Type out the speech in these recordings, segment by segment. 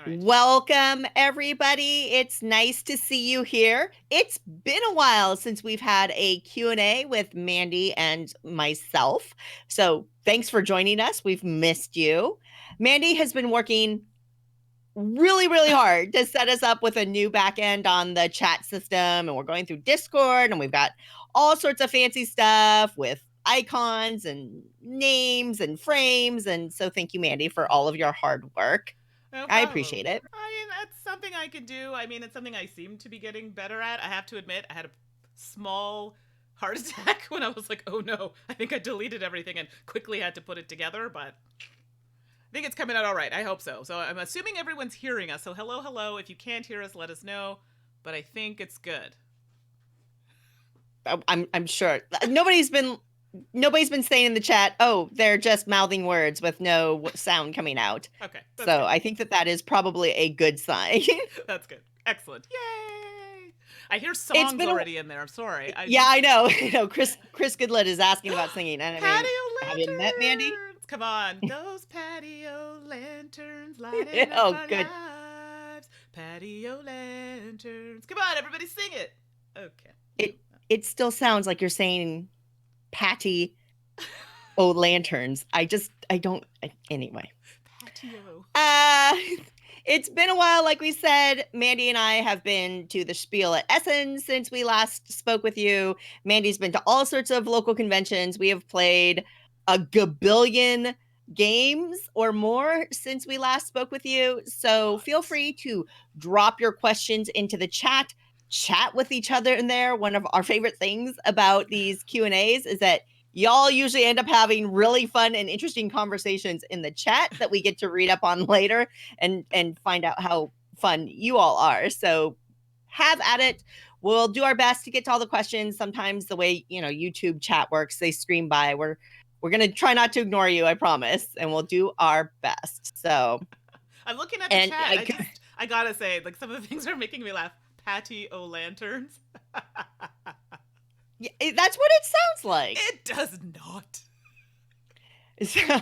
All right. Welcome, everybody. It's nice to see you here. It's been a while since we've had a Q&A with Mandi and myself. So thanks for joining us. We've missed you. Mandi has been working really hard to set us up with a new backend on the chat system. And we're going through Discord and we've got all sorts of fancy stuff with icons and names and frames. And so thank you, Mandi, for all of your hard work. No I problem. appreciate it. I mean, that's something I could do. I mean, it's something I seem to be getting better at. I have to admit, I had a small heart attack when I was like, oh no, I think I deleted everything and quickly had to put it together, but I think it's coming out all right. I hope so. So I'm assuming everyone's hearing us. So hello. If you can't hear us, let us know. But I think it's good. I'm sure nobody's been saying in the chat, oh, they're just mouthing words with no sound coming out. Okay. So Good. I think that is probably a good sign. That's good. Excellent. Yay! I hear songs already in there. I'm sorry. I know. Chris Goodlet is asking about singing. And I mean, patio have lanterns. you met Mandi? Come on. Those patio lanterns lighting up our good. lives. Patio lanterns. Come on, everybody sing it. Okay. It still sounds like you're saying Patty lanterns. I don't anyway. Patio. It's been a while, like we said. Mandi and I have been to the Spiel at Essen since we last spoke with you. Mandi's been to all sorts of local conventions. We have played a gabillion games or more since we last spoke with you. So feel free to drop your questions into the chat with each other in there. One of our favorite things about these Q&As is that y'all usually end up having really fun and interesting conversations in the chat that we get to read up on later and find out how fun you all are. So have at it. We'll do our best to get to all the questions. Sometimes the way, YouTube chat works, they stream by. We're going to try not to ignore you, I promise, and we'll do our best. So I'm looking at the chat. I gotta say, like, some of the things are making me laugh. Patio lanterns. Yeah, that's what it sounds like. It does not. So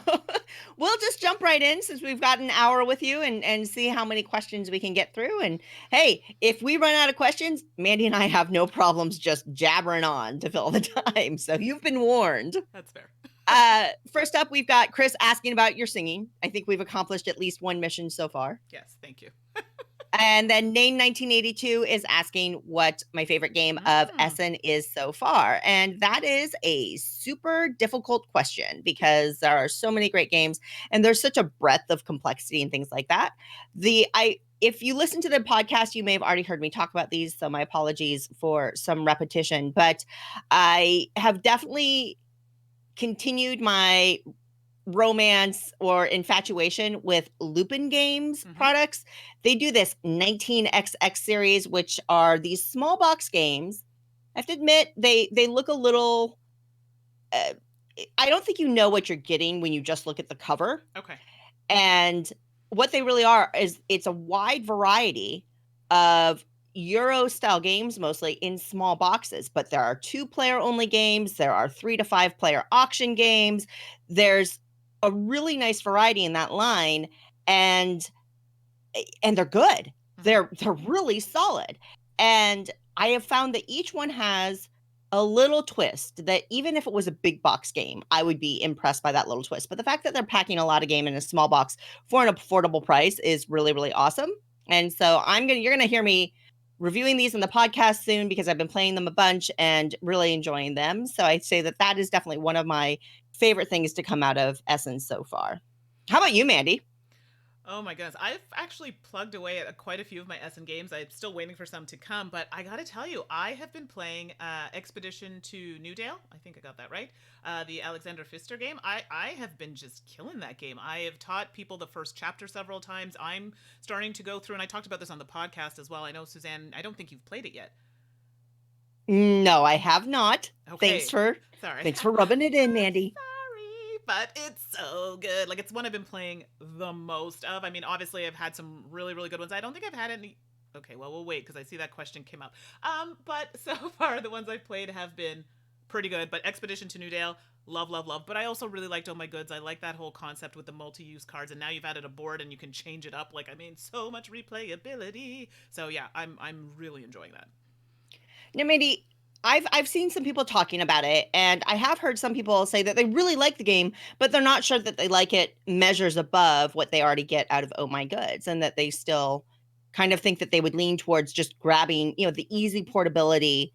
we'll just jump right in since we've got an hour with you and see how many questions we can get through. And hey, if we run out of questions, Mandi and I have no problems just jabbering on to fill the time. So you've been warned. That's fair. First up, we've got Chris asking about your singing. I think we've accomplished at least one mission so far. Yes, thank you. And then Name 1982 is asking what my favorite game of Essen is so far. And that is a super difficult question because there are so many great games and there's such a breadth of complexity and things like that. If you listen to the podcast, you may have already heard me talk about these, so my apologies for some repetition, but I have definitely continued my romance or infatuation with Lupin Games products. They do this 19XX series, which are these small box games. I have to admit, they look a little... I don't think you know what you're getting when you just look at the cover. Okay. And what they really are is it's a wide variety of Euro-style games, mostly in small boxes. But there are 2-player only games. There are 3 to 5 player auction games. There's a really nice variety in that line, and they're good. They're really solid. And I have found that each one has a little twist that even if it was a big box game, I would be impressed by that little twist. But the fact that they're packing a lot of game in a small box for an affordable price is really awesome. And so you're going to hear me reviewing these in the podcast soon because I've been playing them a bunch and really enjoying them. So I'd say that is definitely one of my favorite things to come out of Essen so far. How about you, Mandi? Oh my goodness. I've actually plugged away at quite a few of my Essen games. I'm still waiting for some to come, but I gotta tell you, I have been playing Expedition to Newdale. I think I got that right. The Alexander Pfister game. I have been just killing that game. I have taught people the first chapter several times. I'm starting to go through, and I talked about this on the podcast as well. I know, Suzanne, I don't think you've played it yet. No, I have not. Okay. Thanks for rubbing it in, Mandi. But it's so good. Like, it's one I've been playing the most of. I mean, obviously, I've had some really good ones. I don't think I've had any... Okay, well, we'll wait, because I see that question came up. But so far, the ones I've played have been pretty good. But Expedition to New Dale, love, love, love. But I also really liked Oh My Goods. I like that whole concept with the multi-use cards, and now you've added a board and you can change it up. Like, I mean, so much replayability. So yeah, I'm really enjoying that. Now, Mandy, I've seen some people talking about it, and I have heard some people say that they really like the game, but they're not sure that they like it measures above what they already get out of Oh My Goods, and that they still kind of think that they would lean towards just grabbing, the easy portability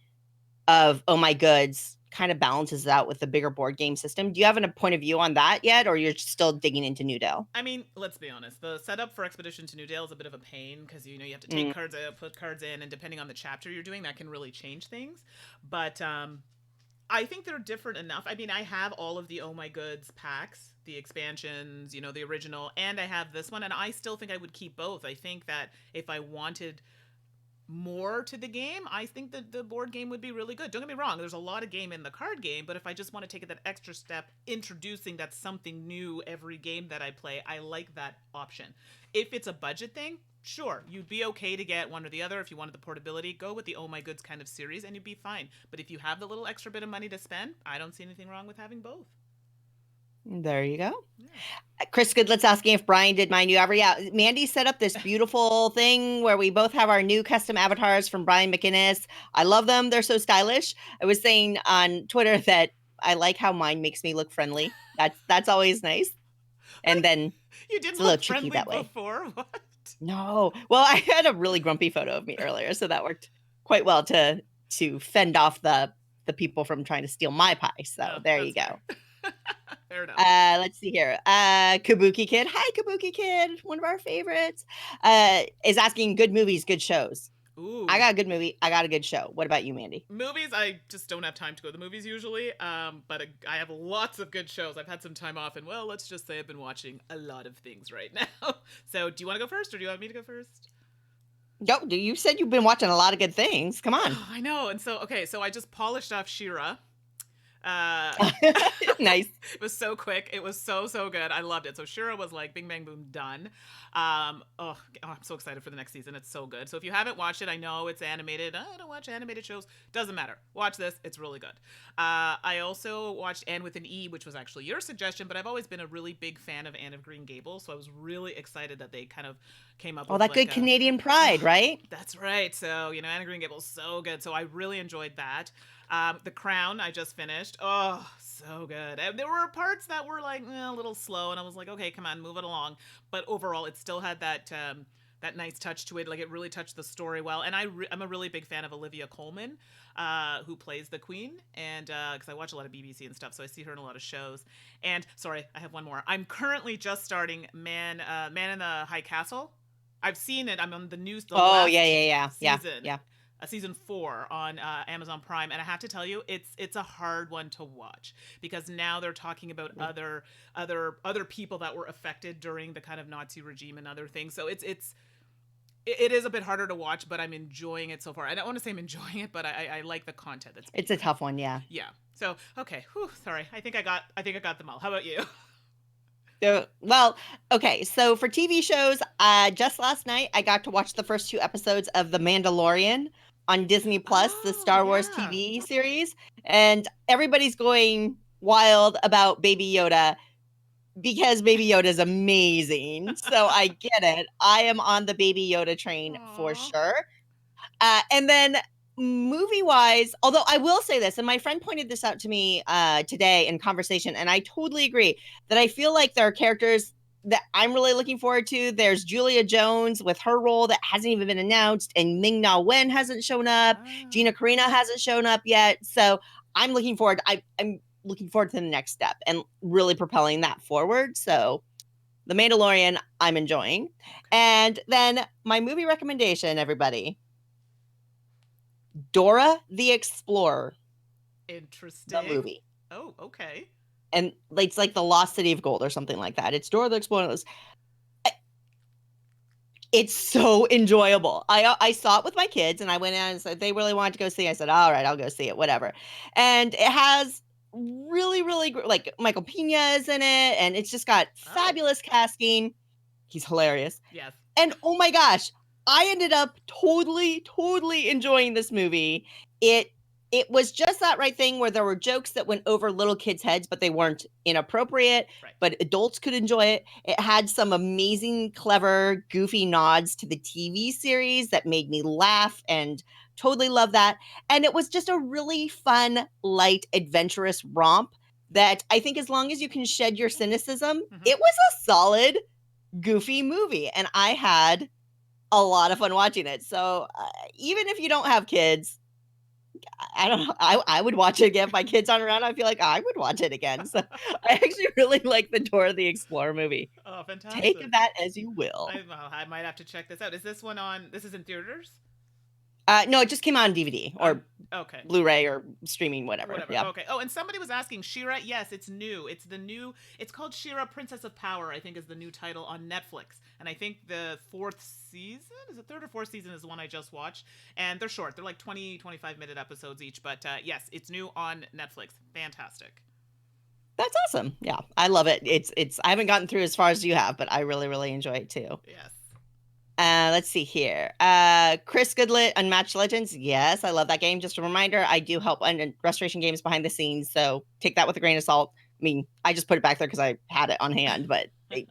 of Oh My Goods kind of balances it out with the bigger board game system. Do you have a point of view on that yet, or you're still digging into New Dale? I mean, let's be honest. The setup for Expedition to New Dale is a bit of a pain because you have to take cards out, put cards in, and depending on the chapter you're doing, that can really change things. But I think they're different enough. I mean, I have all of the Oh My Goods packs, the expansions, the original, and I have this one, and I still think I would keep both. I think that if I wanted more to the game, I think that the board game would be really good. Don't get me wrong, there's a lot of game in the card game, but if I just want to take it that extra step, introducing that something new every game that I play, I like that option. If it's a budget thing, sure, you'd be okay to get one or the other. If you wanted the portability, go with the Oh My Goods kind of series and you'd be fine. But if you have the little extra bit of money to spend, I don't see anything wrong with having both. There you go. Yeah. Chris Goodlet's asking if Brian did my new avatar. Yeah, Mandy set up this beautiful thing where we both have our new custom avatars from Brian McInnes. I love them. They're so stylish. I was saying on Twitter that I like how mine makes me look friendly. That's always nice. And then you didn't look friendly that way. Before? What? No. Well, I had a really grumpy photo of me earlier, so that worked quite well to fend off the people from trying to steal my pie. So there you go. Fair enough. Let's see here. Kabuki Kid. Hi, Kabuki Kid. One of our favorites. Is asking good movies, good shows. Ooh. I got a good movie. I got a good show. What about you, Mandy? Movies, I just don't have time to go to the movies usually. But I have lots of good shows. I've had some time off, and well, let's just say I've been watching a lot of things right now. So, do you want to go first, or do you want me to go first? No, you said you've been watching a lot of good things. Come on. Oh, I know. And so, so I just polished off She-Ra. Nice. It was so quick. It was so good. I loved it. So She-Ra was like bing bang boom done. I'm so excited for the next season. It's so good. So if you haven't watched it, I know it's animated. I don't watch animated shows. Doesn't matter. Watch this. It's really good. I also watched Anne with an E, which was actually your suggestion, but I've always been a really big fan of Anne of Green Gables, so I was really excited that they kind of came up with that good Canadian pride, right? That's right. So, Anne of Green Gables, so good. So I really enjoyed that. The Crown, I just finished. Oh, so good. And there were parts that were like a little slow, and I was like, okay, come on, move it along. But overall, it still had that nice touch to it. Like, it really touched the story well. And I'm a really big fan of Olivia Colman, who plays the Queen, and because I watch a lot of BBC and stuff, so I see her in a lot of shows. And sorry, I have one more. I'm currently just starting Man in the High Castle. I've seen it. I'm on the news. Yeah. Season 4 on Amazon Prime, and I have to tell you, it's a hard one to watch because now they're talking about other people that were affected during the kind of Nazi regime and other things. So it is a bit harder to watch, but I'm enjoying it so far. I don't want to say I'm enjoying it, but I like the content. It's a tough one, yeah. Yeah. So okay. Sorry. I think I got them all. How about you? Well, okay. So for TV shows, just last night I got to watch the first 2 episodes of The Mandalorian on Disney Plus, the Star Wars TV series, and everybody's going wild about Baby Yoda because Baby Yoda is amazing. So I get it. I am on the Baby Yoda train for sure. And then movie-wise, although I will say this, and my friend pointed this out to me today in conversation, and I totally agree, that I feel like there are characters that I'm really looking forward to. There's Julia Jones with her role that hasn't even been announced, and Ming-Na Wen hasn't shown up. Gina Carano hasn't shown up yet. So I'm looking forward. I'm looking forward to the next step and really propelling that forward. So The Mandalorian, I'm enjoying. And then my movie recommendation, everybody. Dora the Explorer. Interesting. The movie. Oh, okay. And it's like the Lost City of Gold or something like that. It's Dora the Explorer. It's so enjoyable. I saw it with my kids, and I went in and said they really wanted to go see it. I said, all right, I'll go see it, whatever. And it has really, really like Michael Pena is in it, and it's just got fabulous casting. He's hilarious. Yes. And oh my gosh, I ended up totally enjoying this movie. It it was just that right thing where there were jokes that went over little kids' heads, but they weren't inappropriate, Right. but adults could enjoy it. It had some amazing, clever, goofy nods to the TV series that made me laugh and totally love that. And it was just a really fun, light, adventurous romp that I think as long as you can shed your cynicism, it was a solid, goofy movie. And I had a lot of fun watching it. So even if you don't have kids, I don't know. I would watch it again if my kids aren't around. I feel like I would watch it again. So I actually really like the Dora the Explorer movie. Oh, fantastic. Take that as you will. I might have to check this out. Is this one on? This is in theaters? No, it just came out on DVD or okay. Blu-ray or streaming, whatever. Yeah. Okay. Oh, and somebody was asking She-Ra. Yes, it's new. It's the new. It's called She-Ra, Princess of Power, I think is the new title on Netflix. And I think the 4th season, is it 3rd or 4th season, is the one I just watched. And they're short. They're like 20, 25-minute episodes each. But yes, it's new on Netflix. Fantastic. That's awesome. Yeah, I love it. It's. I haven't gotten through as far as you have, but I really, really enjoy it too. Yes. Let's see here. Chris Goodlet, Unmatched Legends. Yes, I love that game. Just a reminder, I do help on restoration games behind the scenes, so take that with a grain of salt. I mean, I just put it back there because I had it on hand, but I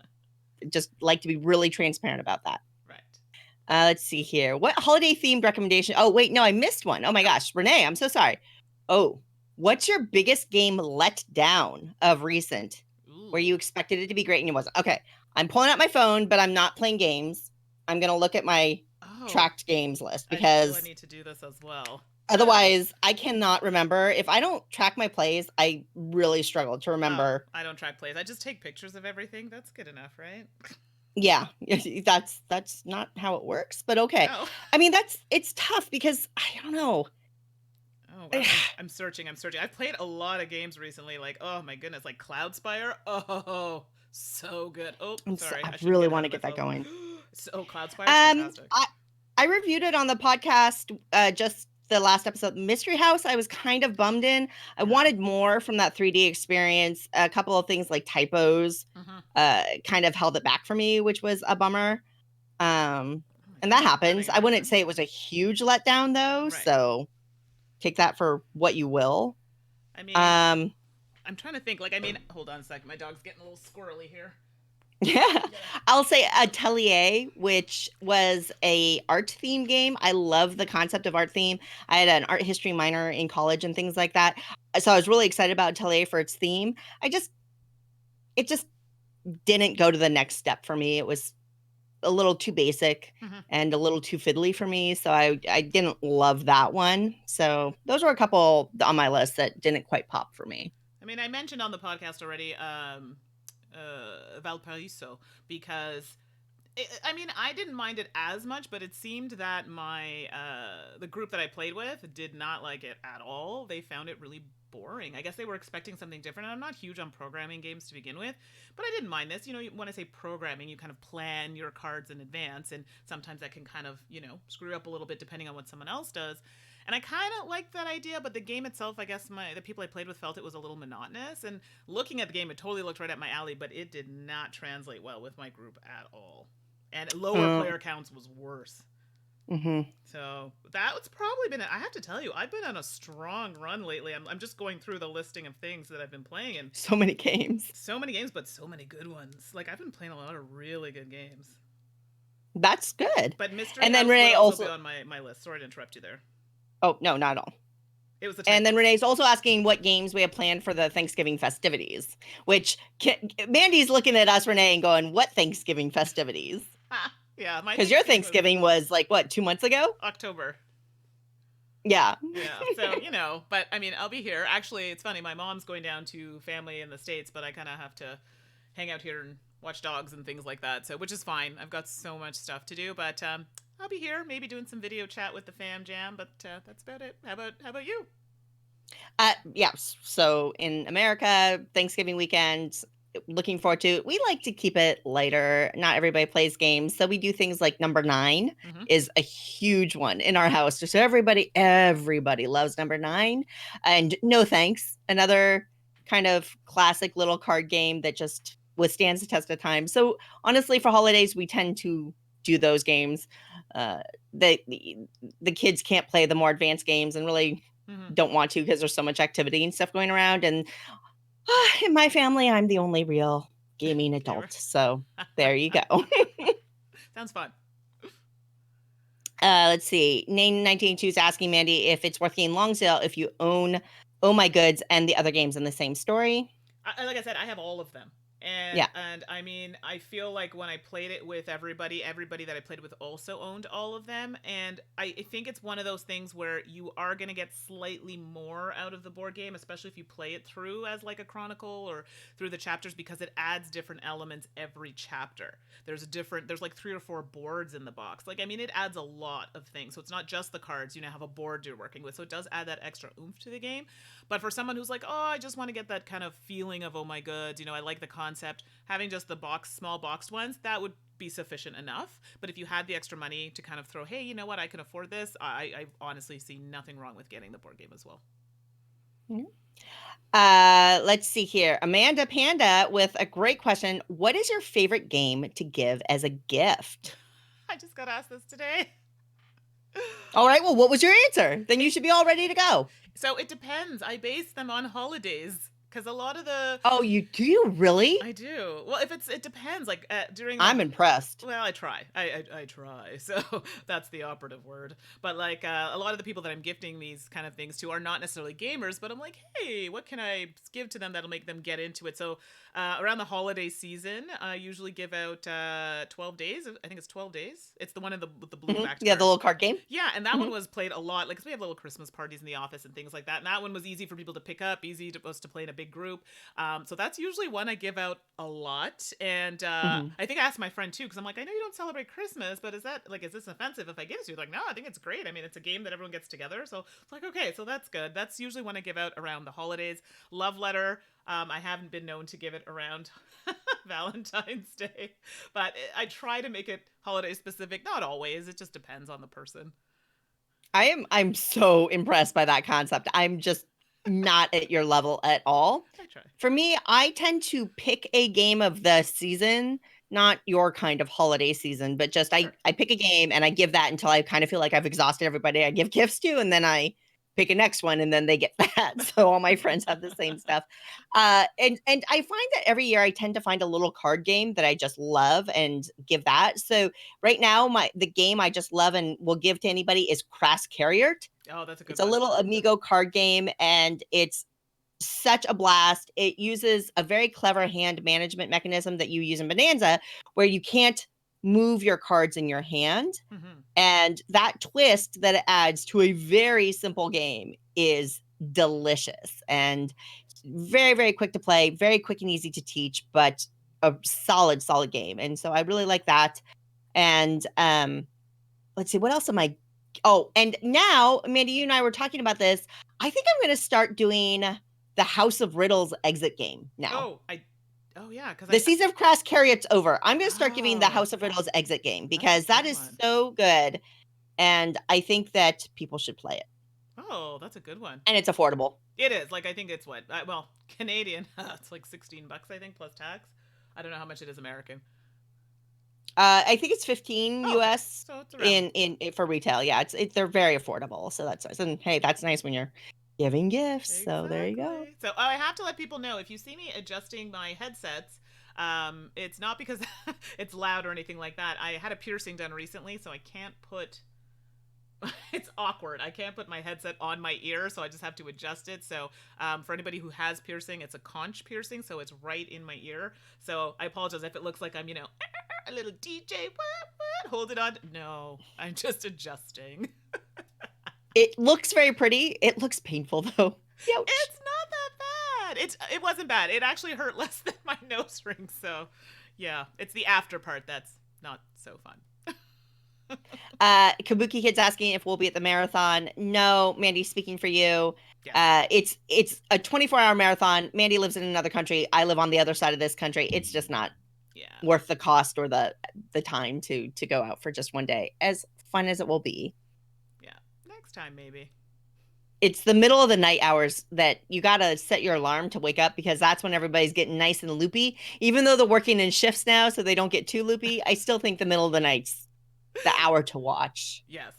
just like to be really transparent about that. Right. Let's see here. What holiday themed recommendation? Oh, wait, no, I missed one. Oh my gosh, Renee, I'm so sorry. Oh, what's your biggest game let down of recent where you expected it to be great and it wasn't? Okay, I'm pulling out my phone, but I'm not playing games. I'm going to look at my tracked games list because I need to do this as well. Otherwise, I cannot remember. If I don't track my plays, I really struggle to remember. I don't track plays. I just take pictures of everything. That's good enough, right? Yeah, that's not how it works, but okay. Oh. I mean, it's tough because I don't know. Oh, wow. I'm searching. I've played a lot of games recently. Like, oh my goodness, like Cloudspire. Oh, so good. Oh, sorry. I really want to get that going. So Cloudspire, fantastic. I reviewed it on the podcast just the last episode. Mystery House, I was kind of bummed in. I wanted more from that 3D experience. A couple of things like typos kind of held it back for me, which was a bummer. And that happens. I wouldn't say it was a huge letdown though. Right. So take that for what you will. I mean, I'm trying to think. Like, I mean, hold on a second. My dog's getting a little squirrely here. Yeah, I'll say Atelier, which was a art theme game. I love the concept of art theme. I had an art history minor in college and things like that. So I was really excited about Atelier for its theme. It just didn't go to the next step for me. It was a little too basic and a little too fiddly for me. So I didn't love that one. So those were a couple on my list that didn't quite pop for me. I mean, I mentioned on the podcast already, Valparaiso, because I mean, I didn't mind it as much, but it seemed that my the group that I played with did not like it at all. They found it really boring. I guess they were expecting something different. And I'm not huge on programming games to begin with, but I didn't mind this. You know, when I say programming, you kind of plan your cards in advance, and sometimes that can kind of, you know, screw up a little bit depending on what someone else does. And I kind of liked that idea, but the game itself, I guess the people I played with felt it was a little monotonous. And looking at the game, it totally looked right at my alley, but it did not translate well with my group at all. And lower player counts was worse. So that's probably been it. I have to tell you, I've been on a strong run lately. I'm just going through the listing of things that I've been playing, and so many games, but so many good ones. Like, I've been playing a lot of really good games. That's good. But Mystery and House then Renee would also be also on my list. Sorry to interrupt you there. Oh, no, not at all. It was and then Renee's also asking what games we have planned for the Thanksgiving festivities, which Mandy's looking at us, Renee, and going, what Thanksgiving festivities? Yeah. Because your Thanksgiving was like, what, 2 months ago? October. Yeah. Yeah. So, you know, but I mean, I'll be here. Actually, it's funny. My mom's going down to family in the States, but I kind of have to hang out here and watch dogs and things like that. So, which is fine. I've got so much stuff to do, but I'll be here, maybe doing some video chat with the fam jam, but that's about it. How about you? Yes. So in America, Thanksgiving weekend, looking forward to it. We like to keep it lighter. Not everybody plays games. So we do things like number 9 is a huge one in our house. So everybody loves number 9. And no thanks. Another kind of classic little card game that just withstands the test of time. So honestly, for holidays, we tend to do those games. The kids can't play the more advanced games, and really Hmm. don't want to because there's so much activity and stuff going around. And in my family, I'm the only real gaming Gamer. adult. So there you go. Sounds fun. Let's see. Name 1982 is asking Mandy if it's worth getting long sale if you own Oh My Goods and the other games in the same story. Like I said, I have all of them. Yeah. And I mean, I feel like when I played it with everybody that I played with also owned all of them. And I think it's one of those things where you are going to get slightly more out of the board game, especially if you play it through as like a chronicle or through the chapters, because it adds different elements every chapter. There's like 3 or 4 boards in the box. Like, I mean, it adds a lot of things. So it's not just the cards. You now have a board you're working with. So it does add that extra oomph to the game. But for someone who's like, oh, I just want to get that kind of feeling of Oh My Goods, I like the concept, having just the small boxed ones, that would be sufficient enough. But if you had the extra money to kind of throw, hey, you know what, I can afford this, I honestly see nothing wrong with getting the board game as well. Let's see here. Amanda Panda with a great question. What is your favorite game to give as a gift? I just got asked this today. All right. Well, what was your answer? Then you should be all ready to go. So it depends. I base them on holidays. Because a lot of the Oh, do you really? I do. Well, it depends. Like during I'm impressed. Well, I try. I try. So that's the operative word. But like a lot of the people that I'm gifting these kind of things to are not necessarily gamers, but I'm like, hey, what can I give to them that'll make them get into it? So around the holiday season, I usually give out 12 days. I think it's 12 days. It's the one with the blue backed. Yeah, the little card game. Yeah, and that one was played a lot. Like, 'cause we have little Christmas parties in the office and things like that. And that one was easy for people to pick up, easy to us to play in a big group. So that's usually one I give out a lot. And I think I asked my friend too, because I'm like, I know you don't celebrate Christmas, but is this offensive if I give it to you? Like, no, I think it's great. I mean, it's a game that everyone gets together. So it's like, okay, so that's good. That's usually one I give out around the holidays. Love letter. I haven't been known to give it around Valentine's Day, but I try to make it holiday specific. Not always. It just depends on the person. I'm so impressed by that concept. I'm just not at your level at all. I try. For me, I tend to pick a game of the season, not your kind of holiday season, but just Sure. I pick a game and I give that until I kind of feel like I've exhausted everybody I give gifts to, and then I pick a next one and then they get that. So all my friends have the same stuff. And I find that every year I tend to find a little card game that I just love and give that. So right now the game I just love and will give to anybody is Crass Carrier. Oh, that's a good It's one. a little Amigo card game and it's such a blast. It uses a very clever hand management mechanism that you use in Bonanza where you can't move your cards in your hand. Mm-hmm. And that twist that it adds to a very simple game is delicious and very, very quick to play, very quick and easy to teach, but a solid, solid game. And so I really like that. And let's see, what else am I? Oh, and now, Mandy, you and I were talking about this. I think I'm going to start doing the House of Riddles exit game now. Oh yeah, because the season of Crass Carrot's over. I'm going to start giving the Oh. House of Riddles exit game because that is one. so good. And I think that people should play it. Oh, that's a good one. And it's affordable. It is. Like, I think it's what? Well, Canadian. It's like $16, I think, plus tax. I don't know how much it is American. I think it's 15 US so it's around. in for retail. Yeah, they're very affordable. So that's nice. And hey, that's nice when you're giving gifts. Exactly. So there you go. So I have to let people know, if you see me adjusting my headsets, it's not because it's loud or anything like that. I had a piercing done recently, so I can't put it's awkward. I can't put my headset on my ear, so I just have to adjust it. So for anybody who has piercing, it's a conch piercing, so it's right in my ear. So I apologize if it looks like I'm, a little DJ, what, hold it on. No, I'm just adjusting. It looks very pretty. It looks painful, though. Ouch. It's not that bad. It wasn't bad. It actually hurt less than my nose ring, so yeah. It's the after part that's not so fun. Kabuki Kid's asking if we'll be at the marathon. No, Mandy, speaking for you. Yeah. It's a 24-hour marathon. Mandy lives in another country. I live on the other side of this country. It's just not worth the cost or the time to go out for just one day, as fun as it will be. Yeah, next time maybe. It's the middle of the night hours that you got to set your alarm to wake up, because that's when everybody's getting nice and loopy. Even though they're working in shifts now, so they don't get too loopy, I still think the middle of the night's the hour to watch. Yes.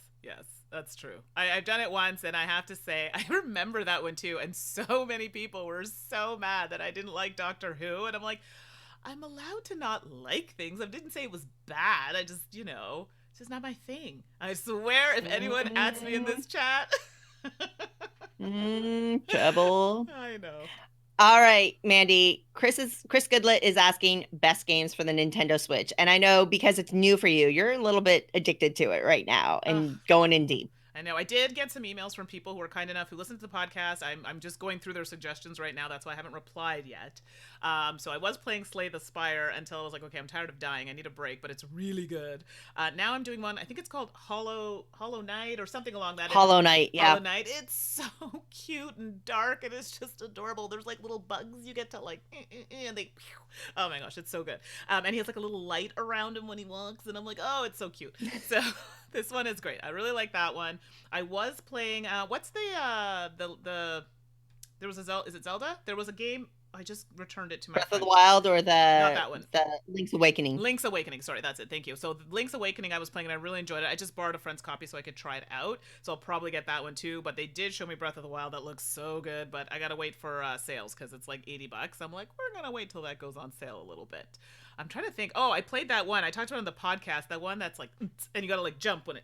That's true. I've done it once, and I have to say, I remember that one too. And so many people were so mad that I didn't like Doctor Who. And I'm like, I'm allowed to not like things. I didn't say it was bad. I just, it's just not my thing. I swear, if anyone adds me in this chat. Trouble. I know. All right, Mandi. Chris Goodlet is asking best games for the Nintendo Switch. And I know because it's new for you, you're a little bit addicted to it right now and going in deep. I know. I did get some emails from people who were kind enough who listened to the podcast. I'm just going through their suggestions right now. That's why I haven't replied yet. So I was playing Slay the Spire until I was like, okay, I'm tired of dying. I need a break, but it's really good. Now I'm doing one. I think it's called Hollow Knight or something along that. Hollow Knight, yeah. Hollow Knight. It's so cute and dark, and it's just adorable. There's like little bugs you get to like, and they. Oh my gosh, it's so good. And he has like a little light around him when he walks, and I'm like, oh, it's so cute. So this one is great. I really like that one. I was playing. What's the there was a Zelda. Is it Zelda? There was a game. I just returned it to my Breath of the Wild or not that one. The Link's Awakening. Link's Awakening. Sorry, that's it. Thank you. So Link's Awakening, I was playing and I really enjoyed it. I just borrowed a friend's copy so I could try it out. So I'll probably get that one too. But they did show me Breath of the Wild. That looks so good. But I gotta wait for sales because it's like $80. I'm like, we're gonna wait till that goes on sale a little bit. I'm trying to think. Oh, I played that one. I talked about it on the podcast. That one that's like, and you gotta like jump when it.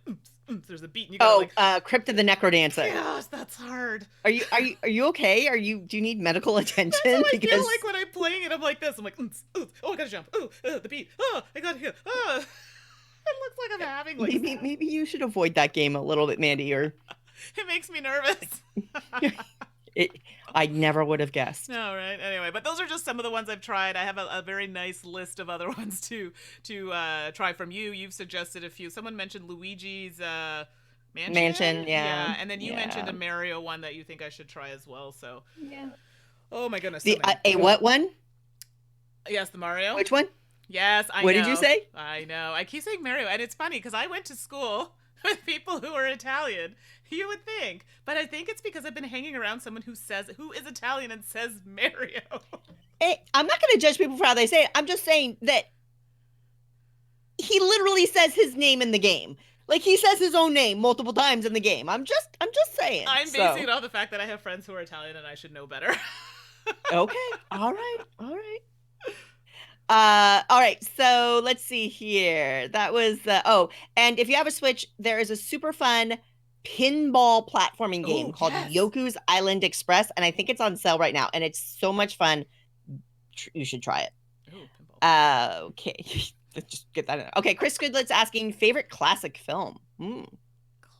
There's a beat. And you gotta Crypt of the Necrodancer. Gosh, that's hard. Are you okay? Do you need medical attention? That's how I feel like when I'm playing it. I'm like this. I'm like, oh, I gotta jump. Oh, the beat. Oh, I gotta hit. Oh. It looks like I'm having like. Maybe you should avoid that game a little bit, Mandi. Or it makes me nervous. I never would have guessed. No, right? Anyway, but those are just some of the ones I've tried. I have a very nice list of other ones to try from you. You've suggested a few. Someone mentioned Luigi's Mansion, yeah. And then you mentioned a Mario one that you think I should try as well. So, yeah. Oh my goodness. A what one? Yes, the Mario. Which one? Yes, I know. What did you say? I know. I keep saying Mario, and it's funny because I went to school with people who are Italian. You would think, but I think it's because I've been hanging around someone who is Italian and says Mario. Hey, I'm not going to judge people for how they say it. I'm just saying that he literally says his name in the game. Like he says his own name multiple times in the game. I'm just saying. I'm basing it on the fact that I have friends who are Italian and I should know better. Okay. All right. All right. So let's see here. That was and if you have a Switch, there is a super fun pinball platforming game called Yoku's Island Express, and I think it's on sale right now, and it's so much fun. You should try it. Ooh, pinball. Okay. Let's just get that in. Okay, Chris Goodlet's asking favorite classic film.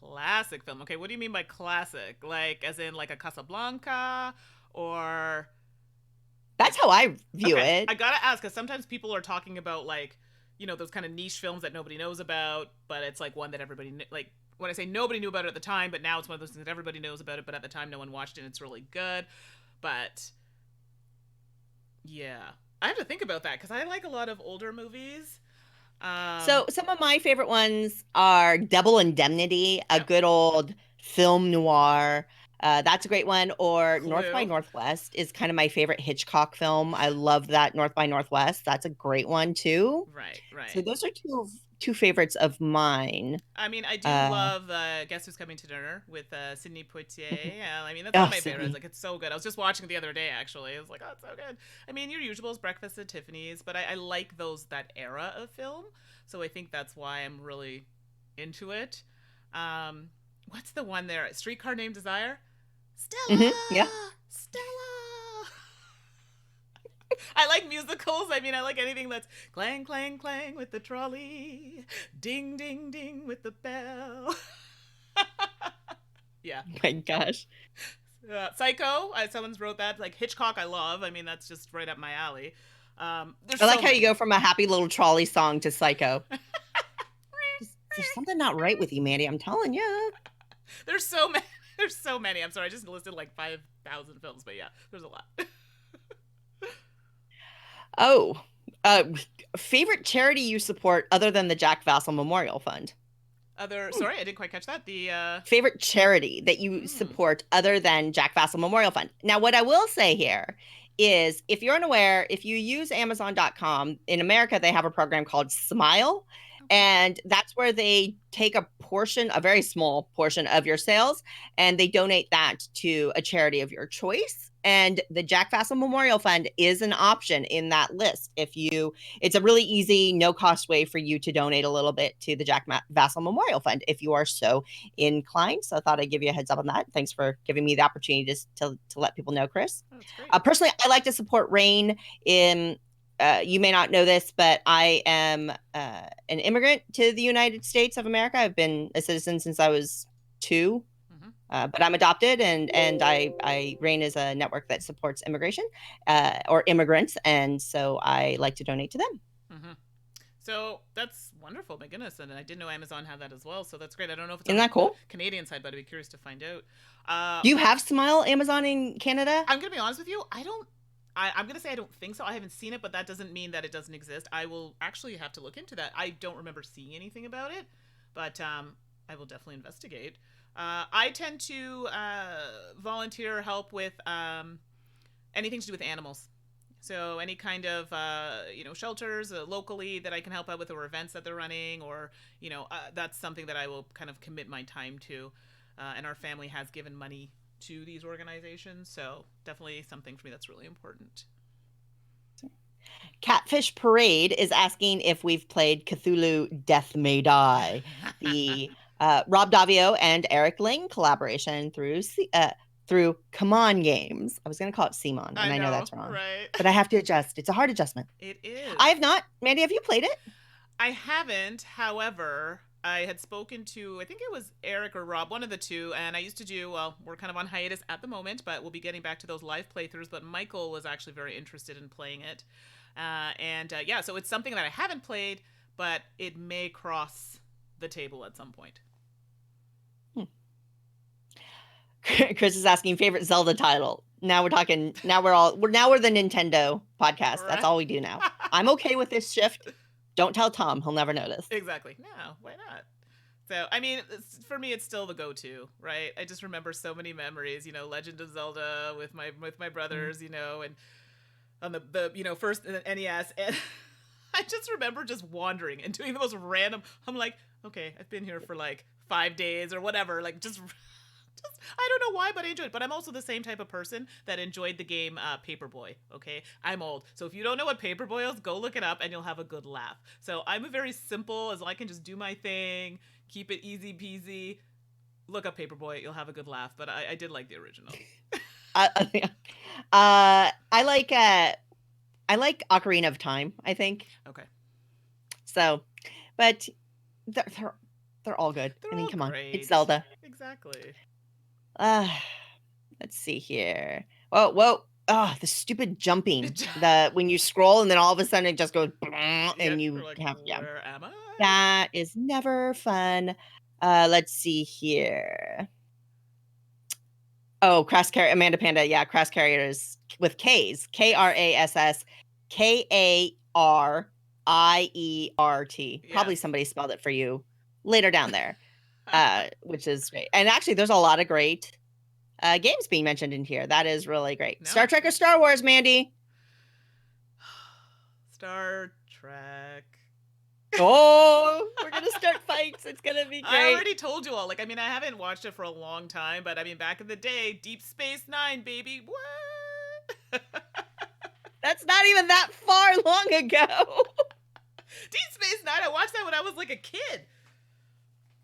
Classic film. Okay, what do you mean by classic? Like as in like a Casablanca or? That's how I view it. I gotta ask because sometimes people are talking about like, those kind of niche films that nobody knows about, but it's like one that everybody like. When I say nobody knew about it at the time, but now it's one of those things that everybody knows about it, but at the time no one watched it and it's really good. But yeah, I have to think about that because I like a lot of older movies. So some of my favorite ones are Double Indemnity, a good old film noir. That's a great one. Or Clue. North by Northwest is kind of my favorite Hitchcock film. I love that. North by Northwest. That's a great one too. Right. So those are two favorites of mine. I mean, I do love Guess Who's Coming to Dinner with Sidney Poitier. I mean, that's one of my favorites. Like, it's so good. I was just watching it the other day, actually. I was like, oh, it's so good. I mean, your usuals, Breakfast at Tiffany's, but I like that era of film. So I think that's why I'm really into it. What's the one there? Streetcar Named Desire? Stella! Mm-hmm. Yeah. Stella! I like musicals. I mean, I like anything that's clang, clang, clang with the trolley, ding, ding, ding with the bell. Yeah. Oh my gosh. Psycho. Someone's wrote that. Like Hitchcock, I love. I mean, that's just right up my alley. I like how you go from a happy little trolley song to Psycho. There's something not right with you, Mandi. I'm telling you. There's so many. There's so many. I'm sorry. I just listed like 5,000 films, but yeah, there's a lot. Favorite charity you support other than the Jack Vassal Memorial Fund? Sorry, I didn't quite catch that. The favorite charity that you support other than Jack Vassal Memorial Fund. Now, what I will say here is, if you're unaware, if you use Amazon.com, in America, they have a program called Smile. And that's where they take a portion, a very small portion of your sales, and they donate that to a charity of your choice. And the Jack Vassal Memorial Fund is an option in that list. It's a really easy, no cost way for you to donate a little bit to the Jack Vassal Memorial Fund if you are so inclined. So I thought I'd give you a heads up on that. Thanks for giving me the opportunity to let people know, Chris. Oh, that's great. Personally, I like to support RAIN in. You may not know this, but I am an immigrant to the United States of America. I've been a citizen since I was 2. But I'm adopted, and I RAIN is a network that supports immigration or immigrants, and so I like to donate to them. So that's wonderful, my goodness, and I didn't know Amazon had that as well. So that's great. I don't know if it's Isn't that cool? The Canadian side, but I'd be curious to find out. Do you have Smile Amazon in Canada? I'm gonna be honest with you. I'm gonna say I don't think so. I haven't seen it, but that doesn't mean that it doesn't exist. I will actually have to look into that. I don't remember seeing anything about it, but I will definitely investigate. I tend to volunteer help with anything to do with animals. So any kind of shelters locally that I can help out with, or events that they're running, or that's something that I will kind of commit my time to. And our family has given money to these organizations, so definitely something for me that's really important. Catfish Parade is asking if we've played Cthulhu Death May Die, the Rob Davio and Eric Ling collaboration through Come On Games. I was going to call it Simon, and I know that's wrong. Right. But I have to adjust. It's a hard adjustment. It is. I have not. Mandy, have you played it? I haven't. However, I had spoken to, I think it was Eric or Rob, one of the two, and I used to do, well, we're kind of on hiatus at the moment, but we'll be getting back to those live playthroughs, but Michael was actually very interested in playing it. Yeah, so it's something that I haven't played, but it may cross the table at some point. Chris is asking favorite Zelda title. Now we're talking. Now we're the Nintendo podcast. Right. That's all we do now. I'm okay with this shift. Don't tell Tom; he'll never notice. Exactly. No, why not? So, I mean, for me, it's still the go-to, right? I just remember so many memories. Legend of Zelda with my brothers. And on the first NES, and I just remember just wandering and doing the most random. I'm like, okay, I've been here for like 5 days or whatever, like just I don't know why, but I enjoyed it. But I'm also the same type of person that enjoyed the game Paperboy, okay? I'm old. So if you don't know what Paperboy is, go look it up and you'll have a good laugh. So I'm a very simple, as I can just do my thing, keep it easy peasy. Look up Paperboy, you'll have a good laugh. But I did like the original. I like Ocarina of Time, I think. Okay. So, but they're all good. Come on. It's Zelda. Exactly. Let's see here. Whoa. Oh, the stupid jumping. When you scroll and then all of a sudden it just goes and you like, have where am I? That is never fun. Let's see here. Oh, Crass Carrier, Amanda Panda. Yeah, Crass Carriers with K's. KRASS KARIERT. Yes. Probably somebody spelled it for you later down there. Which is great. And actually, there's a lot of great games being mentioned in here. That is really great. No. Star Trek or Star Wars, Mandy? Star Trek. Oh, we're going to start fights. It's going to be great. I already told you all. I haven't watched it for a long time, but back in the day, Deep Space Nine, baby. What? That's not even that far long ago. Deep Space Nine, I watched that when I was like a kid.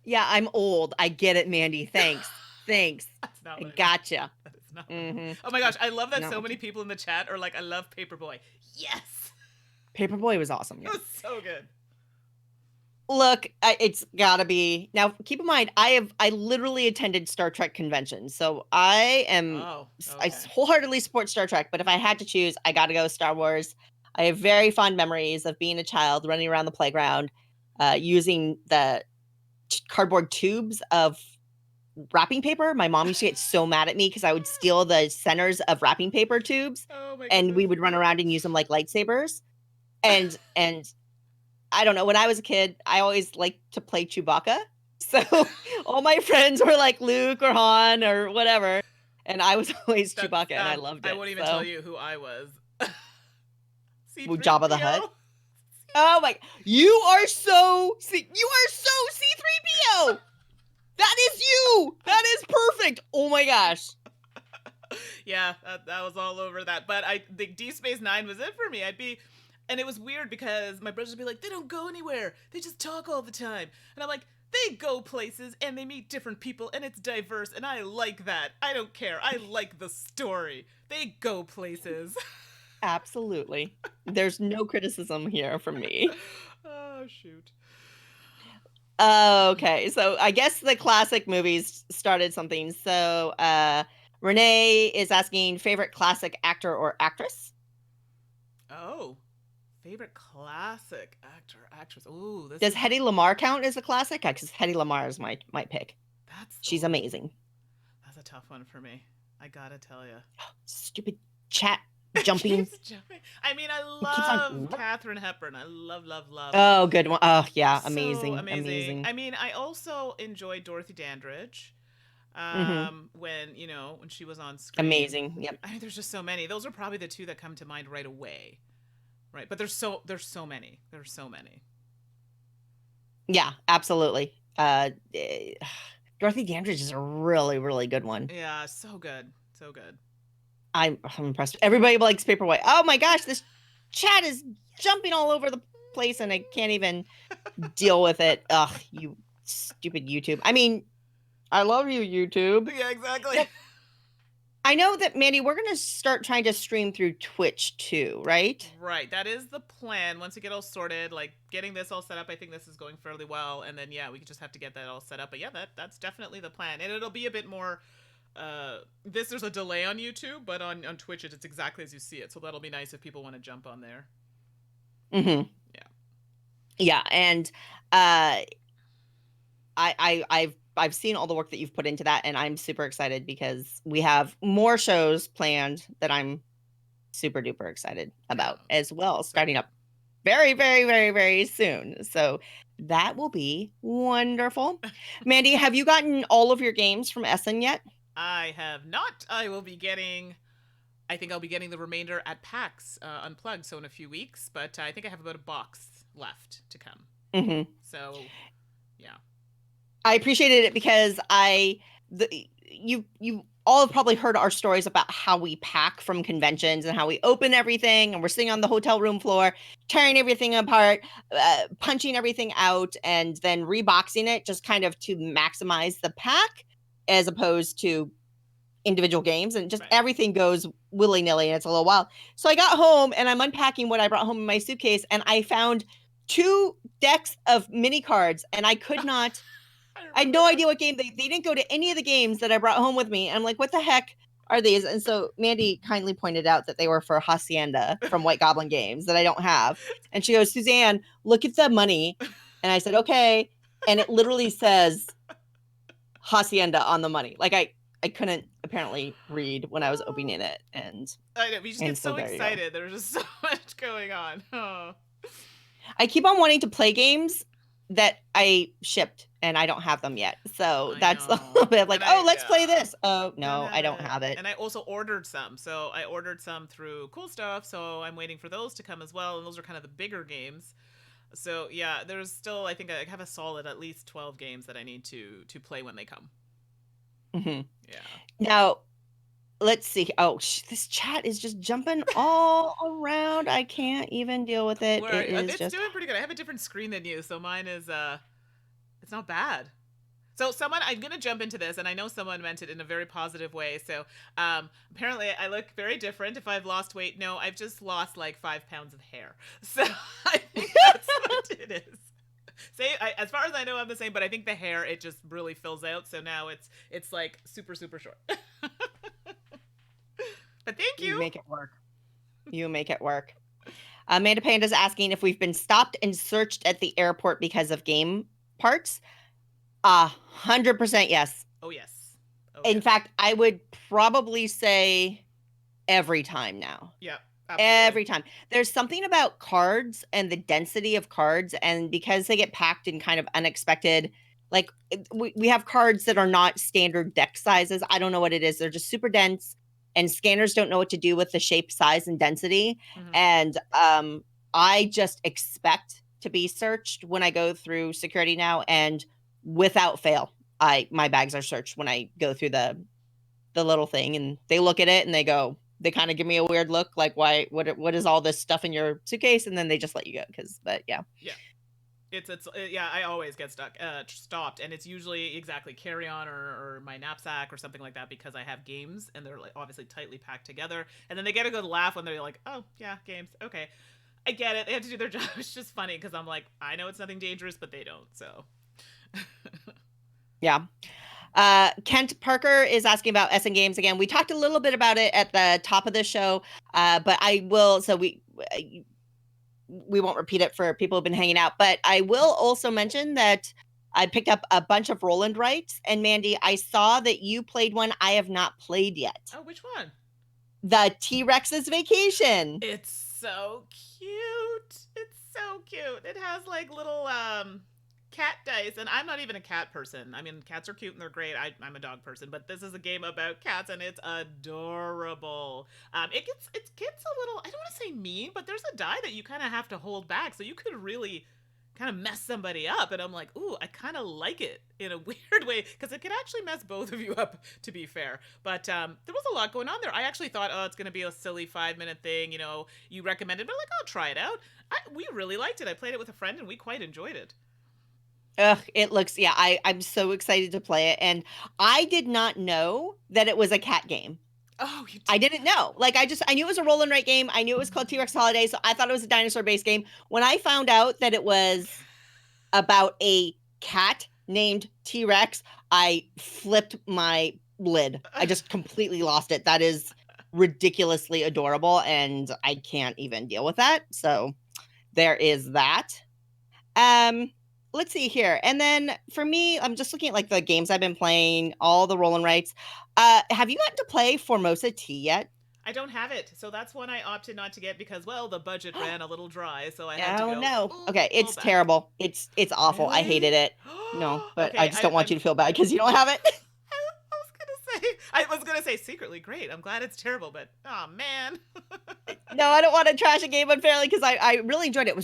Yeah, I'm old. I get it, Mandy. Thanks. That's not I gotcha. That is not. Oh my gosh, I love that so many people in the chat are like, I love Paperboy. Yes. Paperboy was awesome. Yeah. It was so good. Look, it's gotta be. Now, keep in mind, I literally attended Star Trek conventions, so I wholeheartedly support Star Trek. But if I had to choose, I gotta go with Star Wars. I have very fond memories of being a child, running around the playground, using the cardboard tubes of wrapping paper. My mom used to get so mad at me because I would steal the centers of wrapping paper tubes, and we would run around and use them like lightsabers. And I don't know. When I was a kid, I always liked to play Chewbacca. So all my friends were like Luke or Han or whatever, and I was always Chewbacca, and I loved it. I won't even tell you who I was. Jabba the Hutt. Oh my! You are so C3PO. That is you. That is perfect. Oh my gosh. Yeah, that was all over that. But I think D Space Nine was it for me. And it was weird because my brothers would be like, they don't go anywhere. They just talk all the time. And I'm like, they go places and they meet different people and it's diverse and I like that. I don't care. I like the story. They go places. Absolutely. There's no criticism here from me. Oh shoot. Okay, so I guess the classic movies started something. So Renee is asking favorite classic actor or actress. Oh. Favorite classic actor, actress. Ooh, this Does is Hedy Lamarr count as a classic? Because Hedy Lamarr is my pick. She's amazing. That's a tough one for me. I gotta tell you. Stupid chat jumping. I mean, I love Katharine Hepburn. I love. Oh, good one. Oh, yeah, So amazing. I mean, I also enjoyed Dorothy Dandridge. When she was on screen. Amazing. Yep. I mean, there's just so many. Those are probably the two that come to mind right away. Right, but there's so many. There's so many. Yeah, absolutely. Dorothy Dandridge is a really, really good one. Yeah, so good. So good. I'm impressed. Everybody likes Paperwhite. Oh my gosh, this chat is jumping all over the place and I can't even deal with it. Ugh, you stupid YouTube. I mean, I love you, YouTube. Yeah, exactly. But I know that, Mandy, we're going to start trying to stream through Twitch too, right? Right. That is the plan. Once we get all sorted, like getting this all set up, I think this is going fairly well. And then, yeah, we just have to get that all set up. But yeah, that's definitely the plan. And it'll be a bit more, there's a delay on YouTube, but on Twitch, it's exactly as you see it. So that'll be nice if people want to jump on there. Mm-hmm. Yeah. Yeah. And I've seen all the work that you've put into that, and I'm super excited because we have more shows planned that I'm super duper excited about as well, starting up very, very, very, very soon. So that will be wonderful. Mandy, have you gotten all of your games from Essen yet? I have not. I'll be getting the remainder at PAX Unplugged, so in a few weeks. But I think I have about a box left to come. Mm-hmm. So, yeah. I appreciated it because you all have probably heard our stories about how we pack from conventions and how we open everything and we're sitting on the hotel room floor, tearing everything apart, punching everything out, and then reboxing it just kind of to maximize the pack as opposed to individual games, and just everything goes willy-nilly and it's a little wild. So I got home and I'm unpacking what I brought home in my suitcase and I found 2 decks of mini cards and I could not I had no idea what game they didn't go to any of the games that I brought home with me. I'm like, what the heck are these? And so Mandy kindly pointed out that they were for Hacienda from White Goblin Games that I don't have. And she goes, Suzanne, look at the money. And I said, okay. And it literally says Hacienda on the money. Like I couldn't apparently read when I was opening it. And I know, we just get so excited. There's just so much going on. Oh. I keep on wanting to play games that I shipped and I don't have them yet. So that's a little bit like, let's play this. Oh, no, I don't have it. And I also ordered some. So I ordered some through Cool Stuff. So I'm waiting for those to come as well. And those are kind of the bigger games. So yeah, there's still, I think I have a solid at least 12 games that I need to play when they come. Mm-hmm. Yeah. Now, let's see. Oh, this chat is just jumping all around. I can't even deal with it. It's doing pretty good. I have a different screen than you, so mine is it's not bad. So I'm gonna jump into this, and I know someone meant it in a very positive way. So apparently I look very different. If I've lost weight, no, I've just lost like 5 pounds of hair. So I think that's what it is. As far as I know, I'm the same, but I think the hair, it just really fills out. So now it's like super, super short. But thank you. You make it work. You make it work. Amanda Panda's asking if we've been stopped and searched at the airport because of game parts. 100% yes. Oh, yes. In fact, I would probably say every time now. Yeah. Absolutely. Every time. There's something about cards and the density of cards, and because they get packed in kind of unexpected, like we have cards that are not standard deck sizes. I don't know what it is. They're just super dense, and scanners don't know what to do with the shape, size, and density. Mm-hmm. And I just expect to be searched when I go through security now, and without fail, my bags are searched when I go through the little thing, and they look at it and they kind of give me a weird look, like, what is all this stuff in your suitcase? And then they just let you go. But yeah. Yeah, I always get stopped, and it's usually exactly carry on or my knapsack or something like that, because I have games and they're like obviously tightly packed together, and then they get a good laugh when they're like, oh yeah, games, okay, I get it, they have to do their job. It's just funny because I'm like, I know it's nothing dangerous, but they don't. So Yeah. Kent Parker is asking about Essen Games again. We talked a little bit about it at the top of the show, but I will. So we won't repeat it for people who've been hanging out. But I will also mention that I picked up a bunch of Roland rights. And Mandy, I saw that you played one I have not played yet. Oh, which one? The T-Rex's Vacation. It's so cute. It's so cute. It has like little cat dice, and I'm not even a cat person. I mean, cats are cute and they're great. I'm a dog person, but this is a game about cats, and it's adorable. It gets a little, I don't want to say mean, but there's a die that you kind of have to hold back, so you could really kind of mess somebody up. And I'm like, ooh, I kind of like it in a weird way, because it could actually mess both of you up, to be fair. But there was a lot going on there. I actually thought, oh, it's going to be a silly 5-minute thing. You know, you recommended, but like, I'll try it out. We really liked it. I played it with a friend, and we quite enjoyed it. Ugh, it looks, yeah, I'm so excited to play it. And I did not know that it was a cat game. Oh, you did. I didn't know. Like, I knew it was a roll and write game. I knew it was called TRex Holiday, so I thought it was a dinosaur-based game. When I found out that it was about a cat named T-Rex, I flipped my lid. I just completely lost it. That is ridiculously adorable, and I can't even deal with that. So there is that. Let's see here. And then for me, I'm just looking at like the games I've been playing, all the roll and writes. Have you gotten to play Formosa Tea yet? I don't have it, so that's one I opted not to get because, well, the budget ran a little dry, so I had to go. Oh no. Okay, it's terrible. It's awful. Really? I hated it. No, but Okay, I just don't want you to feel bad because you don't have it. I was gonna say secretly great. I'm glad it's terrible, but oh man. No, I don't want to trash a game unfairly because I really enjoyed it.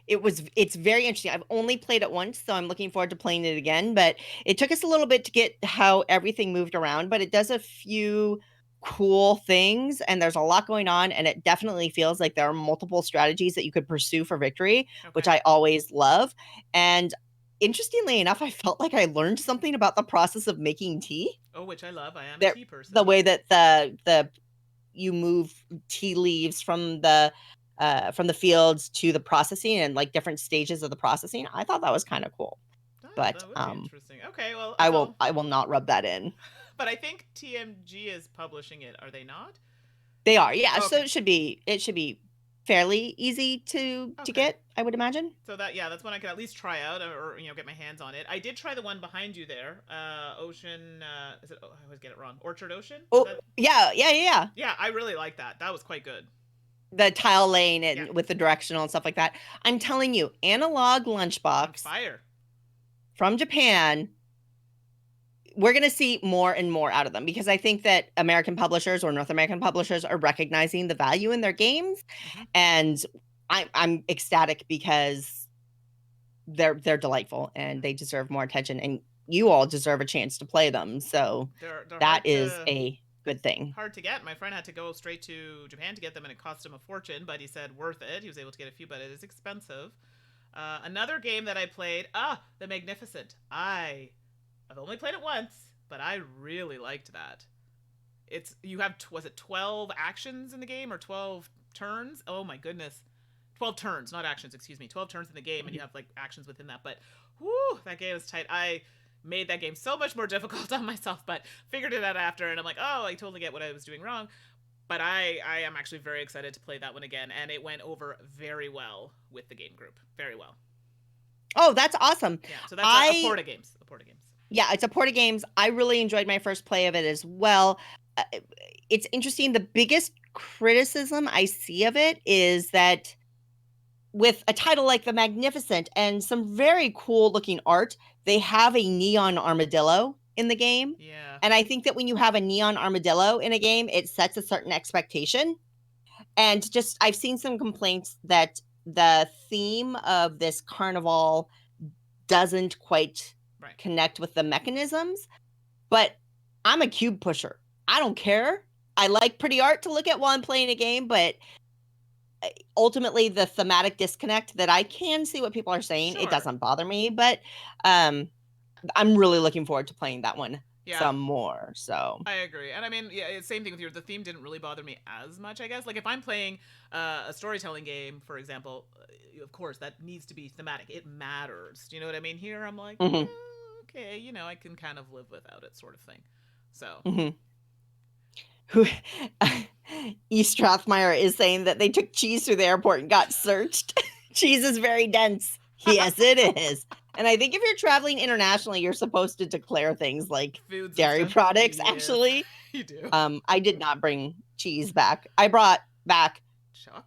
It's very interesting. I've only played it once, so I'm looking forward to playing it again. But it took us a little bit to get how everything moved around, but it does a few cool things, and there's a lot going on, and it definitely feels like there are multiple strategies that you could pursue for victory, which I always love. And interestingly enough, I felt like I learned something about the process of making tea. Oh, which I love. I am a tea person. The way that the you move tea leaves from the fields to the processing, and like different stages of the processing. I thought that was kind of cool. But that would be interesting. Okay, well, I will not rub that in. But I think TMG is publishing it. Are they not? They are, yeah. Okay. So it should be fairly easy to get, I would imagine. So that's one I could at least try out, or get my hands on it. I did try the one behind you there, Ocean. Is it? Oh, I always get it wrong. Orchard Ocean. Oh, yeah. Yeah, I really like that. That was quite good. The tile lane and with the directional and stuff like that. I'm telling you, analog Lunchbox fire from Japan. We're going to see more and more out of them, because I think that American publishers or North American publishers are recognizing the value in their games. Mm-hmm. And I'm ecstatic because they're delightful and they deserve more attention, and you all deserve a chance to play them. So they're that is a good thing. Hard to get. My friend had to go straight to Japan to get them, and it cost him a fortune, but he said worth it. He was able to get a few, but it is expensive. Another game that I played, The Magnificent. I've only played it once, but I really liked that. You have, was it 12 actions in the game or 12 turns? Oh my goodness. 12 turns, not actions, excuse me. 12 turns in the game, and you have like actions within that. But whoo, that game is tight. I made that game so much more difficult on myself, but figured it out after, and I'm like, oh, I totally get what I was doing wrong. But I am actually very excited to play that one again, and it went over very well with the game group. Very well. Oh, that's awesome. Yeah, so that's a Porta Games. Yeah, it's a Porta Games. I really enjoyed my first play of it as well. It's interesting. The biggest criticism I see of it is that with a title like The Magnificent and some very cool looking art, they have a neon armadillo in the game. Yeah. And I think that when you have a neon armadillo in a game, it sets a certain expectation. And just I've seen some complaints that the theme of this carnival doesn't quite Right. connect with the mechanisms, but I'm a cube pusher. I don't care. I like pretty art to look at while I'm playing a game, but ultimately the thematic disconnect that I can see what people are saying, Sure. it doesn't bother me, but I'm really looking forward to playing that one some more. So I agree. And I mean, yeah, same thing with the theme didn't really bother me as much, I guess. Like if I'm playing a storytelling game, for example, of course that needs to be thematic. It matters. Do you know what I mean? Here I'm like, okay, you know, I can kind of live without it, sort of thing. So who E. Strathmeyer is saying that they took cheese through the airport and got searched. Cheese is very dense. Yes, it is. And I think if you're traveling internationally, you're supposed to declare things like foods dairy products, actually. You do. I did not bring cheese back. I brought back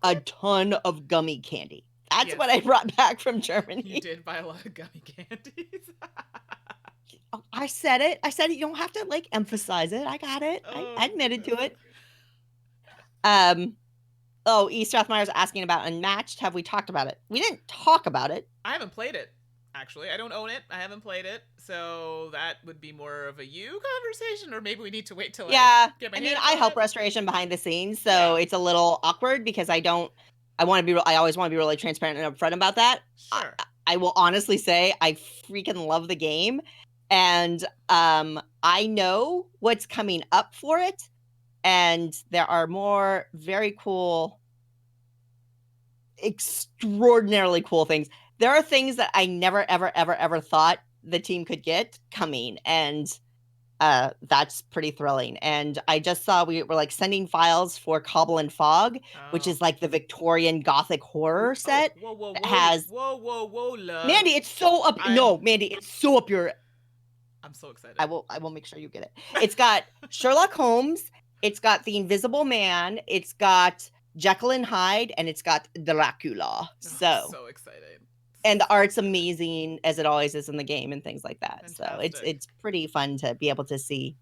a ton of gummy candy. That's what I brought back from Germany. You did buy a lot of gummy candies. I said it. You don't have to like emphasize it. I got it. I admitted to it. E. Strathmeyer's asking about Unmatched. Have we talked about it? We didn't talk about it. I haven't played it. Actually, I don't own it. I haven't played it, so that would be more of a you conversation, or maybe we need to wait till I get my hands on I help it. restoration behind the scenes, so it's a little awkward because I always want to be really transparent and upfront about that. Sure. I will honestly say I freaking love the game, and I know what's coming up for it, and there are more very cool, extraordinarily cool things. There are things that I never, ever, ever, ever thought the team could get coming, and that's pretty thrilling. And I just saw we were like sending files for Cobble and Fog, which is like the Victorian Gothic horror set. Whoa, love. Mandy, it's so up. No, Mandy, it's so up your. I'm so excited. I will make sure you get it. It's got Sherlock Holmes. It's got the Invisible Man. It's got Jekyll and Hyde, and it's got Dracula. So excited. And the art's amazing, as it always is in the game, and things like that. Fantastic. So it's pretty fun to be able to see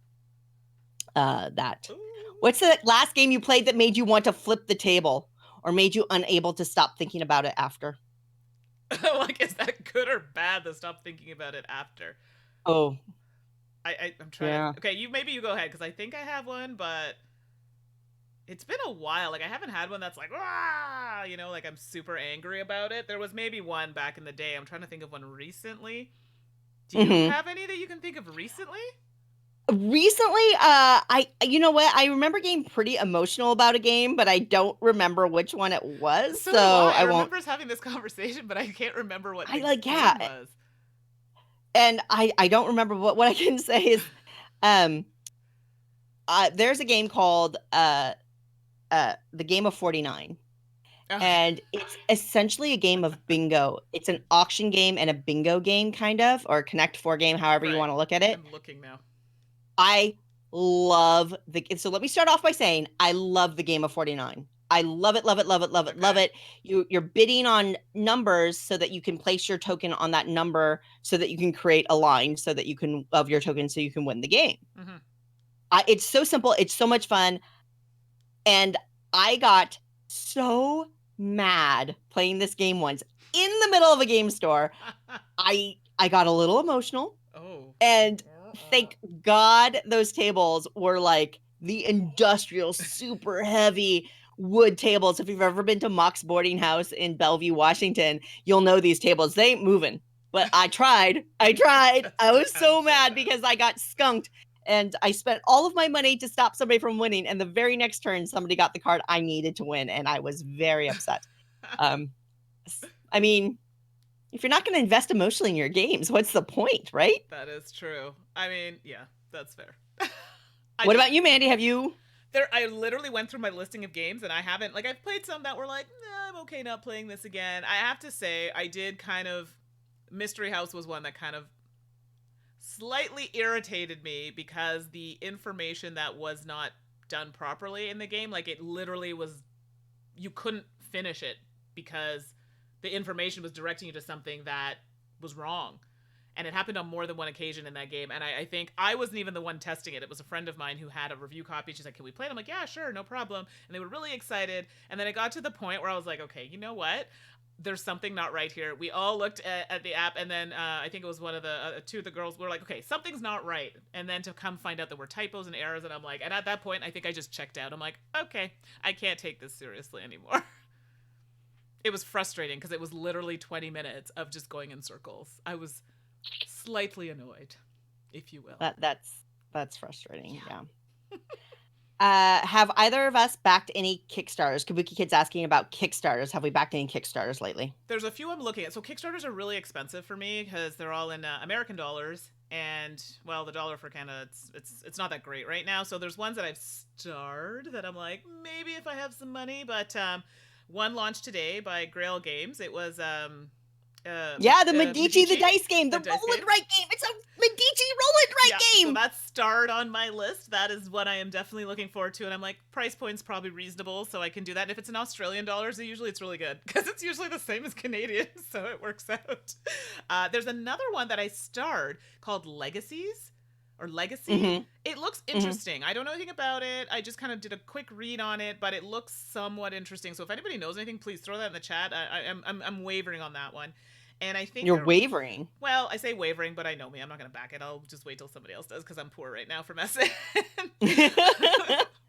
that. Ooh. What's the last game you played that made you want to flip the table, or made you unable to stop thinking about it after? Like, is that good or bad to stop thinking about it after? Oh, I'm trying. Okay, maybe you go ahead, because I think I have one, but it's been a while. Like, I haven't had one that's like, ah, you know, like I'm super angry about it. There was maybe one back in the day. I'm trying to think of one recently. Do you have any that you can think of recently? You know what? I remember getting pretty emotional about a game, but I don't remember which one it was. So I remember us having this conversation, but I can't remember what game was. And I don't remember what I can say is, there's a game called The Game of 49. And it's essentially a game of bingo. It's an auction game and a bingo game, kind of, or a Connect 4 game, however you want to look at it. I'm looking now. I love so let me start off by saying I love The Game of 49. I love it, love it, love it, love it, love it. You're bidding on numbers so that you can place your token on that number so that you can create a line so that you can of your token so you can win the game. It's so simple. It's so much fun. And I got so mad playing this game once in the middle of a game store. I got a little emotional. And thank God those tables were like the industrial, super heavy wood tables. If you've ever been to Mock's Boarding House in Bellevue, Washington, you'll know these tables. They ain't moving. But I tried. I was so mad because I got skunked. And I spent all of my money to stop somebody from winning. And the very next turn, somebody got the card I needed to win. And I was very upset. I mean, if you're not going to invest emotionally in your games, what's the point, right? That is true. I mean, yeah, that's fair. What about you, Mandy? Have you... I literally went through my listing of games, and I haven't... Like, I've played some that were like, nah, I'm okay not playing this again. I have to say, I did kind of... Mystery House was one that kind of slightly irritated me because the information that was not done properly in the game, like, it literally was... You couldn't finish it because the information was directing you to something that was wrong. And it happened on more than one occasion in that game. And I think I wasn't even the one testing it. It was a friend of mine who had a review copy. She's like, can we play it? I'm like, yeah, sure, no problem. And they were really excited. And then it got to the point where I was like, okay, you know what? There's something not right here. We all looked at the app, and then I think it was one of the two of the girls were like, okay, something's not right. And then to come find out there were typos and errors, and I'm like, and at that point, I think I just checked out. I'm like, okay, I can't take this seriously anymore. It was frustrating because it was literally 20 minutes of just going in circles. I was slightly annoyed, if you will. That's frustrating. Yeah. Have either of us backed any Kickstarters? Kabuki Kid's asking about Kickstarters. Have we backed any Kickstarters lately? There's a few I'm looking at. So Kickstarters are really expensive for me because they're all in American dollars, and well, the dollar for Canada it's not that great right now. So there's ones that I've starred that I'm like, maybe if I have some money, but one launched today by Grail Games. It was the Medici, the dice game, the roll and write game. It's a Medici roll and write game. So that's starred on my list. That is what I am definitely looking forward to. And I'm like, price point's probably reasonable, so I can do that. And if it's in Australian dollars, usually it's really good because it's usually the same as Canadian, so it works out. There's another one that I starred called Legacies. Or Legacy. Mm-hmm. It looks interesting. Mm-hmm. I don't know anything about it. I just kind of did a quick read on it, but it looks somewhat interesting. So if anybody knows anything, please throw that in the chat. I'm wavering on that one. And I think you're wavering. Well, I say wavering, but I know me. I'm not going to back it. I'll just wait till somebody else does because I'm poor right now from Essen.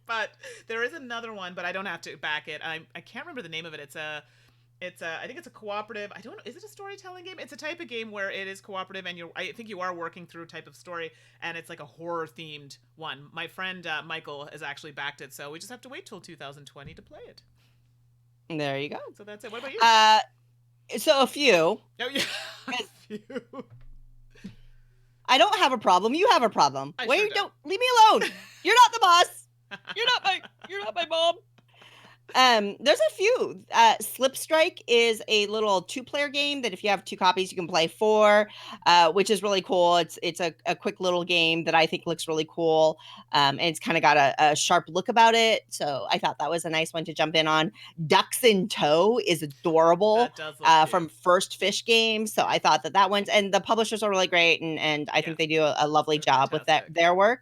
But there is another one, but I don't have to back it. I can't remember the name of it. I think it's a cooperative. I don't know. Is it a storytelling game? It's a type of game where it is cooperative, and I think you are working through a type of story, and it's like a horror themed one. My friend Michael has actually backed it, so we just have to wait till 2020 to play it. There you go. So that's it. What about you? So a few. Oh yeah, a few. I don't have a problem. You have a problem. Wait, sure don't leave me alone. You're not the boss. You're not my mom. There's a few. Slip Strike is a little 2-player game that if you have 2 copies, you can play 4, which is really cool. It's a quick little game that I think looks really cool. And it's kind of got a sharp look about it. So I thought that was a nice one to jump in on. Ducks in Tow is adorable. That does look from First Fish Games. So I thought that one's, and the publishers are really great. And I think they do a lovely job fantastic. With their work.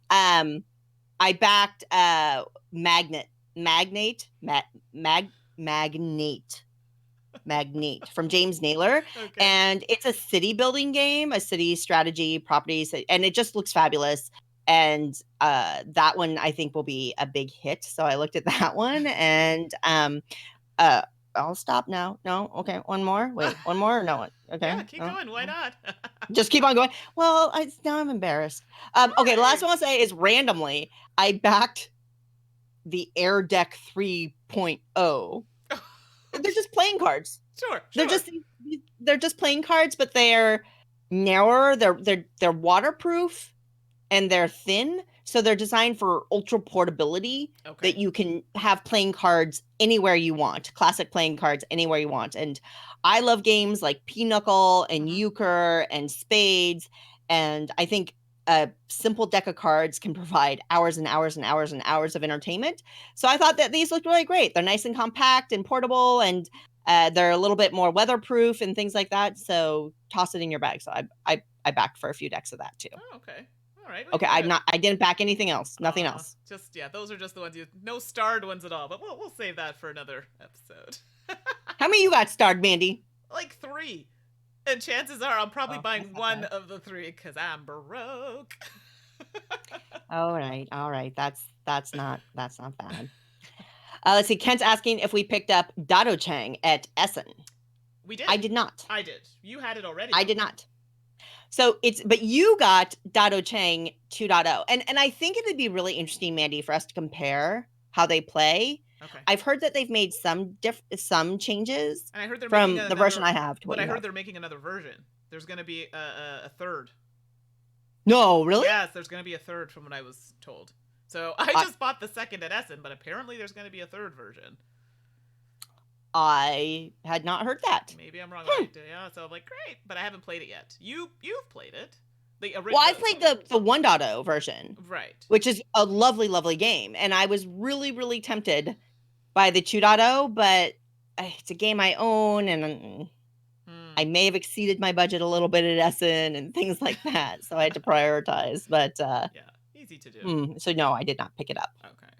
I backed Magnate from James Naylor. Okay. And it's a city building game, a city strategy properties, and it just looks fabulous. And that one I think will be a big hit. So I looked at that one, and I'll stop now. No, okay, one more. Wait, one more? Or no one. Okay, yeah, keep going. Why not? Just keep on going. Well, now I'm embarrassed. Okay, the last one I'll say is randomly I backed the Air Deck 3.0. They're just playing cards. Sure. They're just playing cards, but they're narrower. They're waterproof and they're thin, so they're designed for ultra portability. Okay. That you can have playing cards anywhere you want. Classic playing cards anywhere you want. And I love games like Pinochle and Euchre and Spades, and I think a simple deck of cards can provide hours and hours and hours and hours of entertainment. So I thought that these looked really great. They're nice and compact and portable, and they're a little bit more weatherproof and things like that. So toss it in your bag. So I backed for a few decks of that too. Oh, okay. All right. Okay. I didn't back anything else. Nothing else. Those are just the ones no starred ones at all, but we'll save that for another episode. How many you got starred, Mandy? Like 3. And chances are I'm probably buying one of the 3 because I'm broke. All right. That's not bad. Let's see. Kent's asking if we picked up Dotto Chang at Essen. We did. I did not. I did. You had it already. I did not. So but you got Dotto Chang 2.0. And I think it would be really interesting, Mandy, for us to compare how they play. Okay. I've heard that they've made some changes, and I heard they're from the version I have to what I heard they're making another version. There's going to be a third. No, really? Yes, there's going to be a third from what I was told. So I just bought the second at Essen, but apparently there's going to be a third version. I had not heard that. Maybe I'm wrong. Right? Yeah, so I'm like, great, but I haven't played it yet. You've played it. Well, I played the 1.0 version. Right. Which is a lovely, lovely game. And I was really, really tempted by the 2.0, but it's a game I own, and I may have exceeded my budget a little bit at Essen and things like that, so I had to prioritize, but, Yeah, easy to do. so no, I did not pick it up. Okay.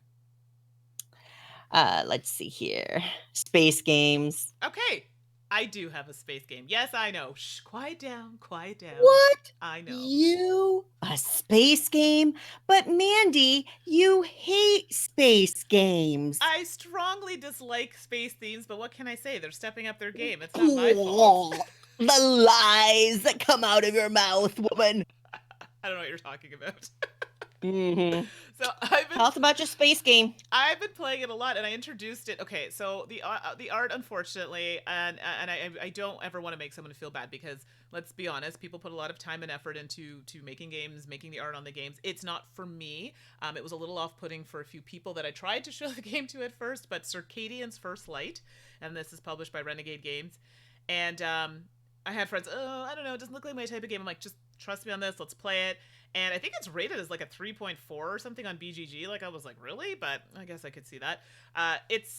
Let's see here. Space games. Okay. I do have a space game. Yes, I know. Shh, quiet down, quiet down. What? I know. You? A space game? But Mandi, you hate space games. I strongly dislike space themes, but what can I say? They're stepping up their game. It's not my fault. The lies that come out of your mouth, woman. I don't know what you're talking about. Mm-hmm. So Tell us about your space game. I've been playing it a lot, and I introduced it. Okay, so the art, unfortunately, and I don't ever want to make someone feel bad, because let's be honest, people put a lot of time and effort into making games, making the art on the games. It's not for me. It was a little off-putting for a few people that I tried to show the game to at first, but Circadian's First Light, and this is published by Renegade Games, and I had friends, oh, I don't know, it doesn't look like my type of game. I'm like, just trust me on this, let's play it. And I think it's rated as like a 3.4 or something on BGG. Like, I was like, really? But I guess I could see that.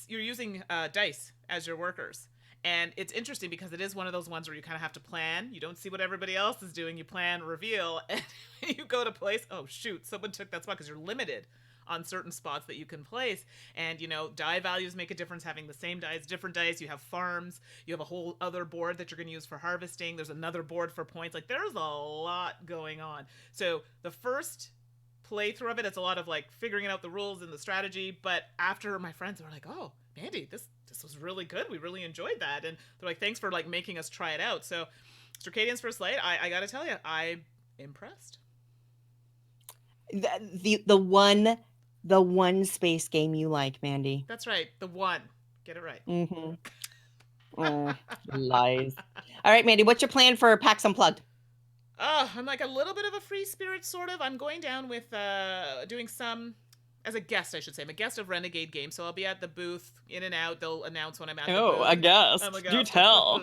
You're using dice as your workers. And it's interesting because it is one of those ones where you kind of have to plan. You don't see what everybody else is doing. You plan, reveal, and you go to place. Oh, shoot, someone took that spot, because you're limited on certain spots that you can place. And, die values make a difference. Having the same dice, different dice. You have farms. You have a whole other board that you're going to use for harvesting. There's another board for points. Like, there's a lot going on. So the first playthrough of it, it's a lot of like figuring out the rules and the strategy. But after, my friends were like, oh, Mandi, this was really good. We really enjoyed that. And they're like, thanks for like making us try it out. So Circadian's First Light, I got to tell you, I'm impressed. The one space game you like, Mandi. That's right. The one. Get it right. Mm-hmm. Lies. All right, Mandi, what's your plan for PAX Unplugged? I'm like a little bit of a free spirit, sort of. I'm going down with doing some as a guest, I should say. I'm a guest of Renegade Games, so I'll be at the booth, in and out. They'll announce when I'm at the booth. Oh, a guest. Do tell.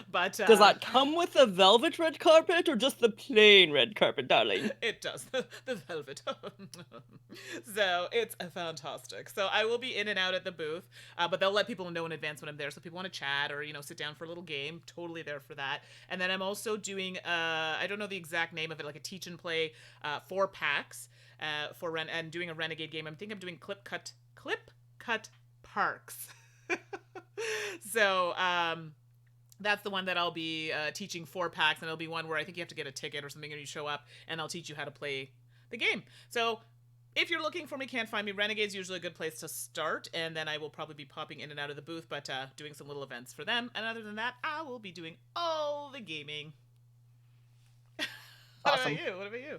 But does that come with a velvet red carpet or just the plain red carpet, darling? It does. The velvet. So it's fantastic. So I will be in and out at the booth, but they'll let people know in advance when I'm there. So if people want to chat or, sit down for a little game, totally there for that. And then I'm also doing, I don't know the exact name of it, like a teach and play for PAX. And doing a Renegade game. I'm doing Clip Cut Parks. So that's the one that I'll be teaching for PAX, and it'll be one where I think you have to get a ticket or something, and you show up, and I'll teach you how to play the game. So if you're looking for me, can't find me, Renegade's usually a good place to start, and then I will probably be popping in and out of the booth, but doing some little events for them. And other than that, I will be doing all the gaming. Awesome. What about you?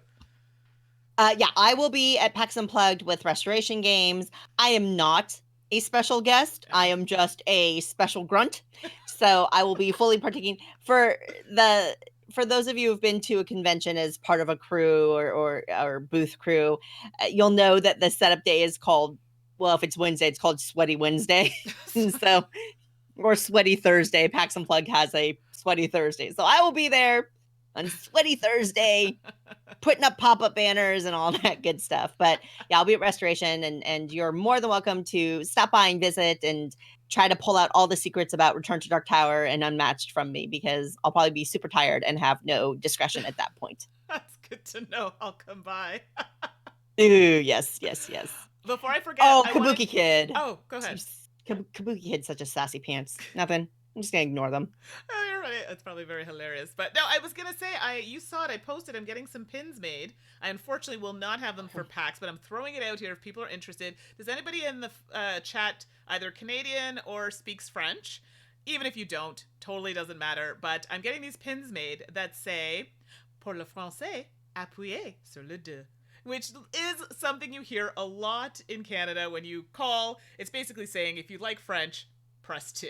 Yeah, I will be at PAX Unplugged with Restoration Games. I am not a special guest. I am just a special grunt. So I will be fully partaking. For those of you who've been to a convention as part of a crew or booth crew, you'll know that the setup day is called, well, if it's Wednesday, it's called Sweaty Wednesday. So, or Sweaty Thursday. PAX Unplugged has a Sweaty Thursday. So I will be there on Sweaty Thursday, putting up pop-up banners and all that good stuff. But yeah, I'll be at Restoration, and you're more than welcome to stop by and visit and try to pull out all the secrets about Return to Dark Tower and Unmatched from me, because I'll probably be super tired and have no discretion at that point. That's good to know. I'll come by. Ooh, yes. Before I forget. Oh, Kabuki Kid. Oh, go ahead. Kabuki Kid's such a sassy pants. Nothing. I'm just gonna ignore them. Oh, you're right. It's probably very hilarious. But no, I was gonna say, you saw it. I posted. I'm getting some pins made. I unfortunately will not have them for PAX, but I'm throwing it out here if people are interested. Does anybody in the chat either Canadian or speaks French? Even if you don't, totally doesn't matter. But I'm getting these pins made that say, "Pour le français, appuyez sur le 2." Which is something you hear a lot in Canada when you call. It's basically saying, if you like French, press 2.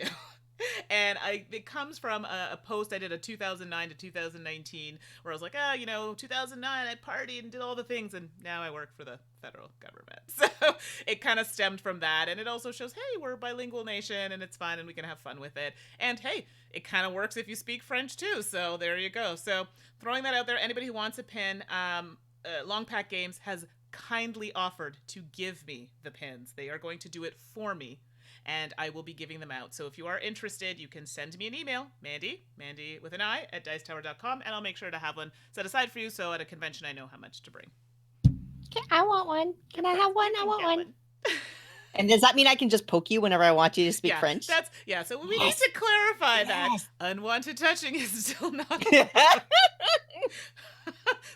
And it comes from a post I did, a 2009 to 2019, where I was like, 2009, I partied and did all the things, and now I work for the federal government. So it kind of stemmed from that, and it also shows, hey, we're a bilingual nation, and it's fun, and we can have fun with it. And hey, it kind of works if you speak French too, so there you go. So throwing that out there, anybody who wants a pin, Long Pack Games has kindly offered to give me the pins. They are going to do it for me. and I will be giving them out. So if you are interested, you can send me an email, Mandi with an I, at dicetower.com, and I'll make sure to have one set aside for you, so at a convention I know how much to bring. Okay, I want one. Can I have one? I want one. one. And does that mean I can just poke you whenever I want you to speak French? So we need to clarify that unwanted touching is still not.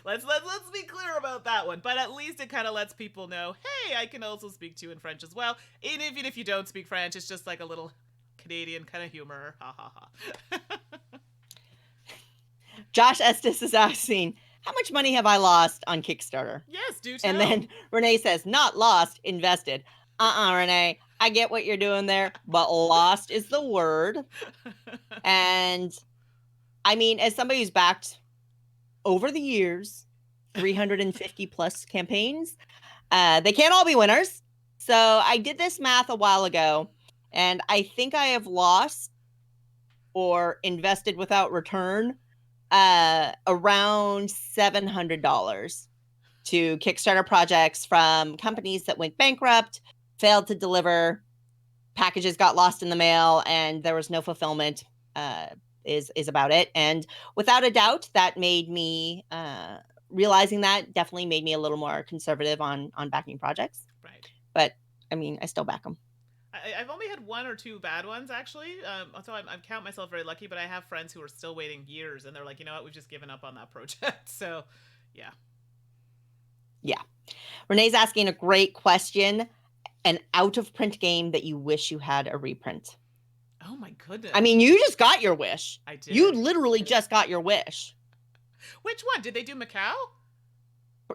Let's be clear about that one. But at least it kind of lets people know, hey, I can also speak to you in French as well. And even if you don't speak French, it's just like a little Canadian kind of humor. Ha ha ha. Josh Estes is asking, how much money have I lost on Kickstarter? Yes, do tell. And then Renee says, not lost, invested. Renee, I get what you're doing there, but lost is the word. And I mean, as somebody who's backed over the years, 350 plus campaigns, they can't all be winners. So I did this math a while ago, and I think I have lost or invested without return around $700 to Kickstarter projects from companies that went bankrupt, failed to deliver, packages got lost in the mail, and there was no fulfillment, is about it. And without a doubt, that made me, realizing that definitely made me a little more conservative on backing projects. Right. But, I mean, I still back them. I've only had one or two bad ones, actually. So I count myself very lucky, but I have friends who are still waiting years, and they're like, you know what, we've just given up on that project. So, yeah. Yeah. Renee's asking a great question. An out-of-print game that you wish you had a reprint. Oh, my goodness. I mean, you just got your wish. I did. You literally just got your wish. Which one? Did they do Macau?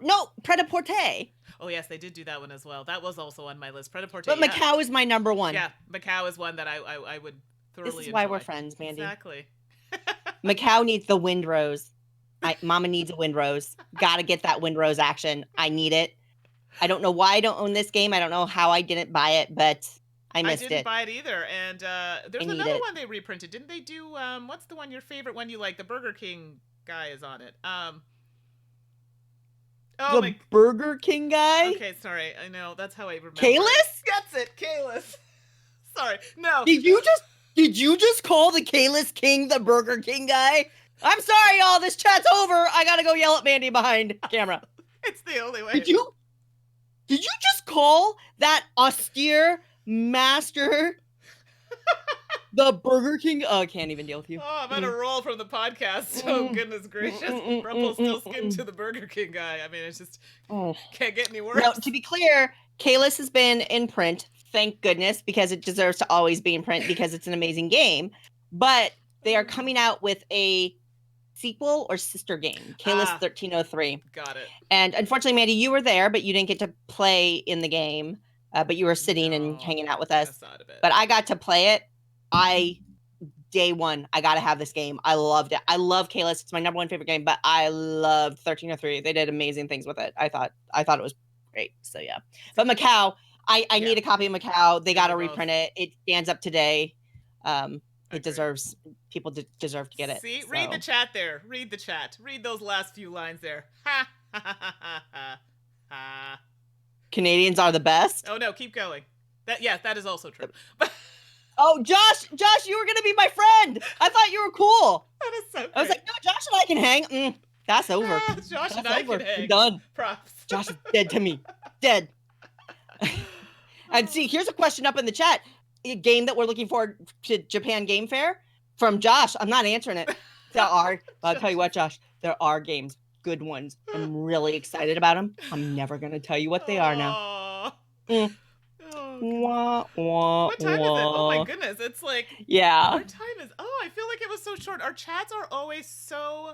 No, Pret-a-Porter. Oh, yes, they did do that one as well. That was also on my list. Pret-a-Porter. But Macau is my number one. Yeah, Macau is one that I would thoroughly This is why enjoy. we're friends, Mandi. Exactly. Macau needs the Windrose. Mama needs a Windrose. Gotta get that Windrose action. I need it. I don't know why I don't own this game. I don't know how I didn't buy it, but I missed it. I didn't buy it either. And there's another one they reprinted. Didn't they do, what's the one, your favorite one you like? The Burger King guy is on it. Burger King guy? Okay, sorry. I know. That's how I remember. Kalis? That's it. Kalis. Sorry. No. Did you just call the Kalis King the Burger King guy? I'm sorry, y'all. This chat's over. I gotta go yell at Mandi behind camera. It's the only way. Did you just call that austere master the Burger King? Oh, I can't even deal with you. Oh, I'm on a roll from the podcast. Oh, goodness gracious. Rumpelstiltskin to the Burger King guy. I mean, it's just can't get any worse. Now, to be clear, Kalis has been in print, thank goodness, because it deserves to always be in print because it's an amazing game. But they are coming out with a sequel or sister game, Kalis 1303. Got it. And unfortunately, Mandi, you were there, but you didn't get to play in the game. But you were sitting and hanging out with us. But I got to play it. Day one, I got to have this game. I loved it. I love Kalis. It's my number one favorite game, but I loved 1303. They did amazing things with it. I thought it was great. So yeah. But Macau, I need a copy of Macau. They got to reprint it. It stands up today. It deserves, people deserve to get it. See, read the chat there. Read the chat. Read those last few lines there. Ha ha ha ha ha ha. Canadians are the best. Oh no, keep going. That is also true. Oh, Josh, you were gonna be my friend. I thought you were cool. That is so great. I was like, no, Josh and I can hang. That's over. Josh and I can hang. Done. Props. Josh is dead to me. Dead. And see, here's a question up in the chat. A game that we're looking forward to Japan Game Fair from Josh. I'm not answering it. I'll tell you what, Josh, there are games, good ones. I'm really excited about them. I'm never going to tell you what they are now. What time is it? Oh my goodness. It's like, yeah. Our time is, I feel like it was so short. Our chats are always so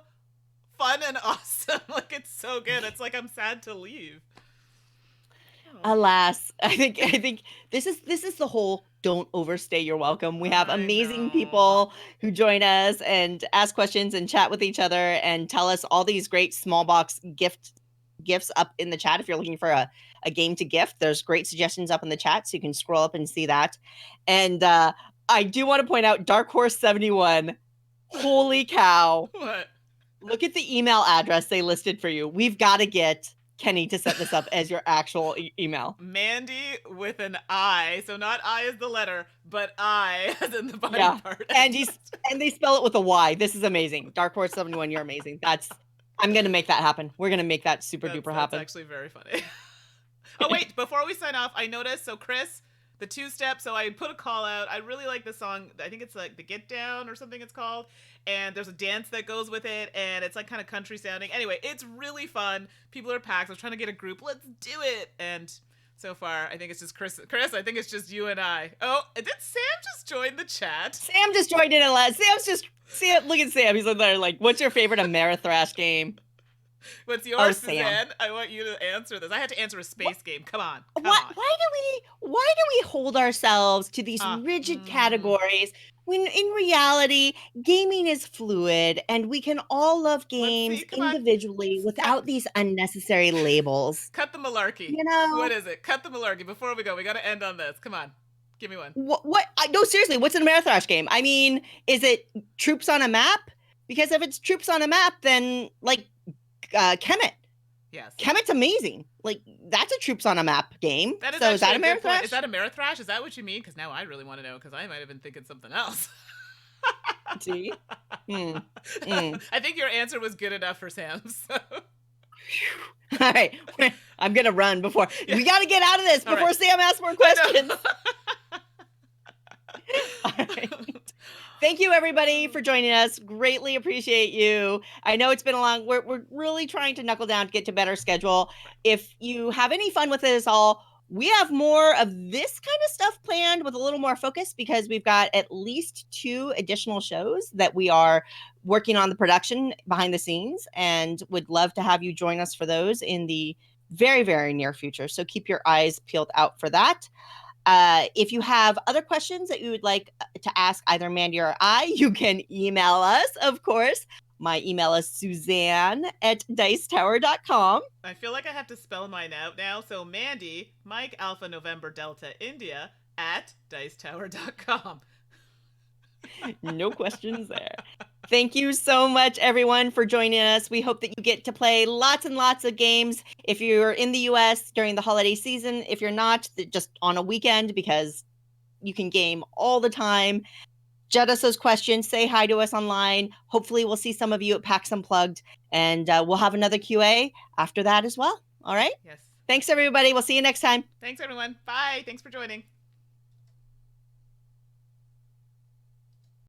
fun and awesome. Like, it's so good. It's like I'm sad to leave. Alas, I think this is the whole don't overstay your welcome. We have amazing people who join us and ask questions and chat with each other and tell us all these great small box gifts up in the chat. If you're looking for a game to gift, there's great suggestions up in the chat, so you can scroll up and see that. And I do want to point out Dark Horse 71. Holy cow. What? Look at the email address they listed for you. We've got to get Kenny to set this up as your actual email. Mandy with an I, so not I as the letter, but I as in the body part. And they spell it with a Y. This is amazing. Dark Horse 71, you're amazing. I'm gonna make that happen. We're gonna make that super duper happen. That's actually very funny. Oh wait, before we sign off, I noticed. So Chris, the 2-step. So I put a call out. I really like this song. I think it's like the Get Down or something it's called. And there's a dance that goes with it, and it's like kind of country sounding. Anyway, it's really fun. People are packed. I was trying to get a group. Let's do it. And so far, I think it's just Chris. Chris, I think it's just you and I. Oh, did Sam just join the chat? Sam just joined in. Look at Sam. He's in there like, what's your favorite Amerithrash game? What's yours, Suzanne? I want you to answer this. I had to answer a space game. Come on. Why do we hold ourselves to these rigid categories when in reality, gaming is fluid and we can all love games individually without these unnecessary labels? Cut the malarkey. You know? What is it? Cut the malarkey. Before we go, we got to end on this. Come on. Give me one. What? No, seriously, what's an Amerithrash game? I mean, is it troops on a map? Because if it's troops on a map, then like Kemet. Yes. Kemet's amazing. Like, that's a troops on a map game. Is that Amerithrash? Is that Amerithrash? Is that what you mean? Because now I really want to know, because I might have been thinking something else. See? I think your answer was good enough for Sam. So. All right. I'm going to run before. We got to get out of this before Sam asks more questions. All right. Thank you, everybody, for joining us. Greatly appreciate you. I know it's been a long... We're really trying to knuckle down to get to a better schedule. If you have any fun with this all, we have more of this kind of stuff planned with a little more focus, because we've got at least 2 additional shows that we are working on the production behind the scenes, and would love to have you join us for those in the very, very near future. So keep your eyes peeled out for that. If you have other questions that you would like to ask either Mandy or I, you can email us, of course. My email is suzanne@dicetower.com. I feel like I have to spell mine out now. So Mandy, Mike Alpha November Delta India @dicetower.com. No questions there. Thank you so much, everyone, for joining us. We hope that you get to play lots and lots of games if you're in the US during the holiday season. If you're not, just on a weekend, because you can game all the time. Jet us those questions. Say hi to us online. Hopefully, we'll see some of you at PAX Unplugged, and we'll have another QA after that as well. All right? Yes. Thanks, everybody. We'll see you next time. Thanks, everyone. Bye. Thanks for joining.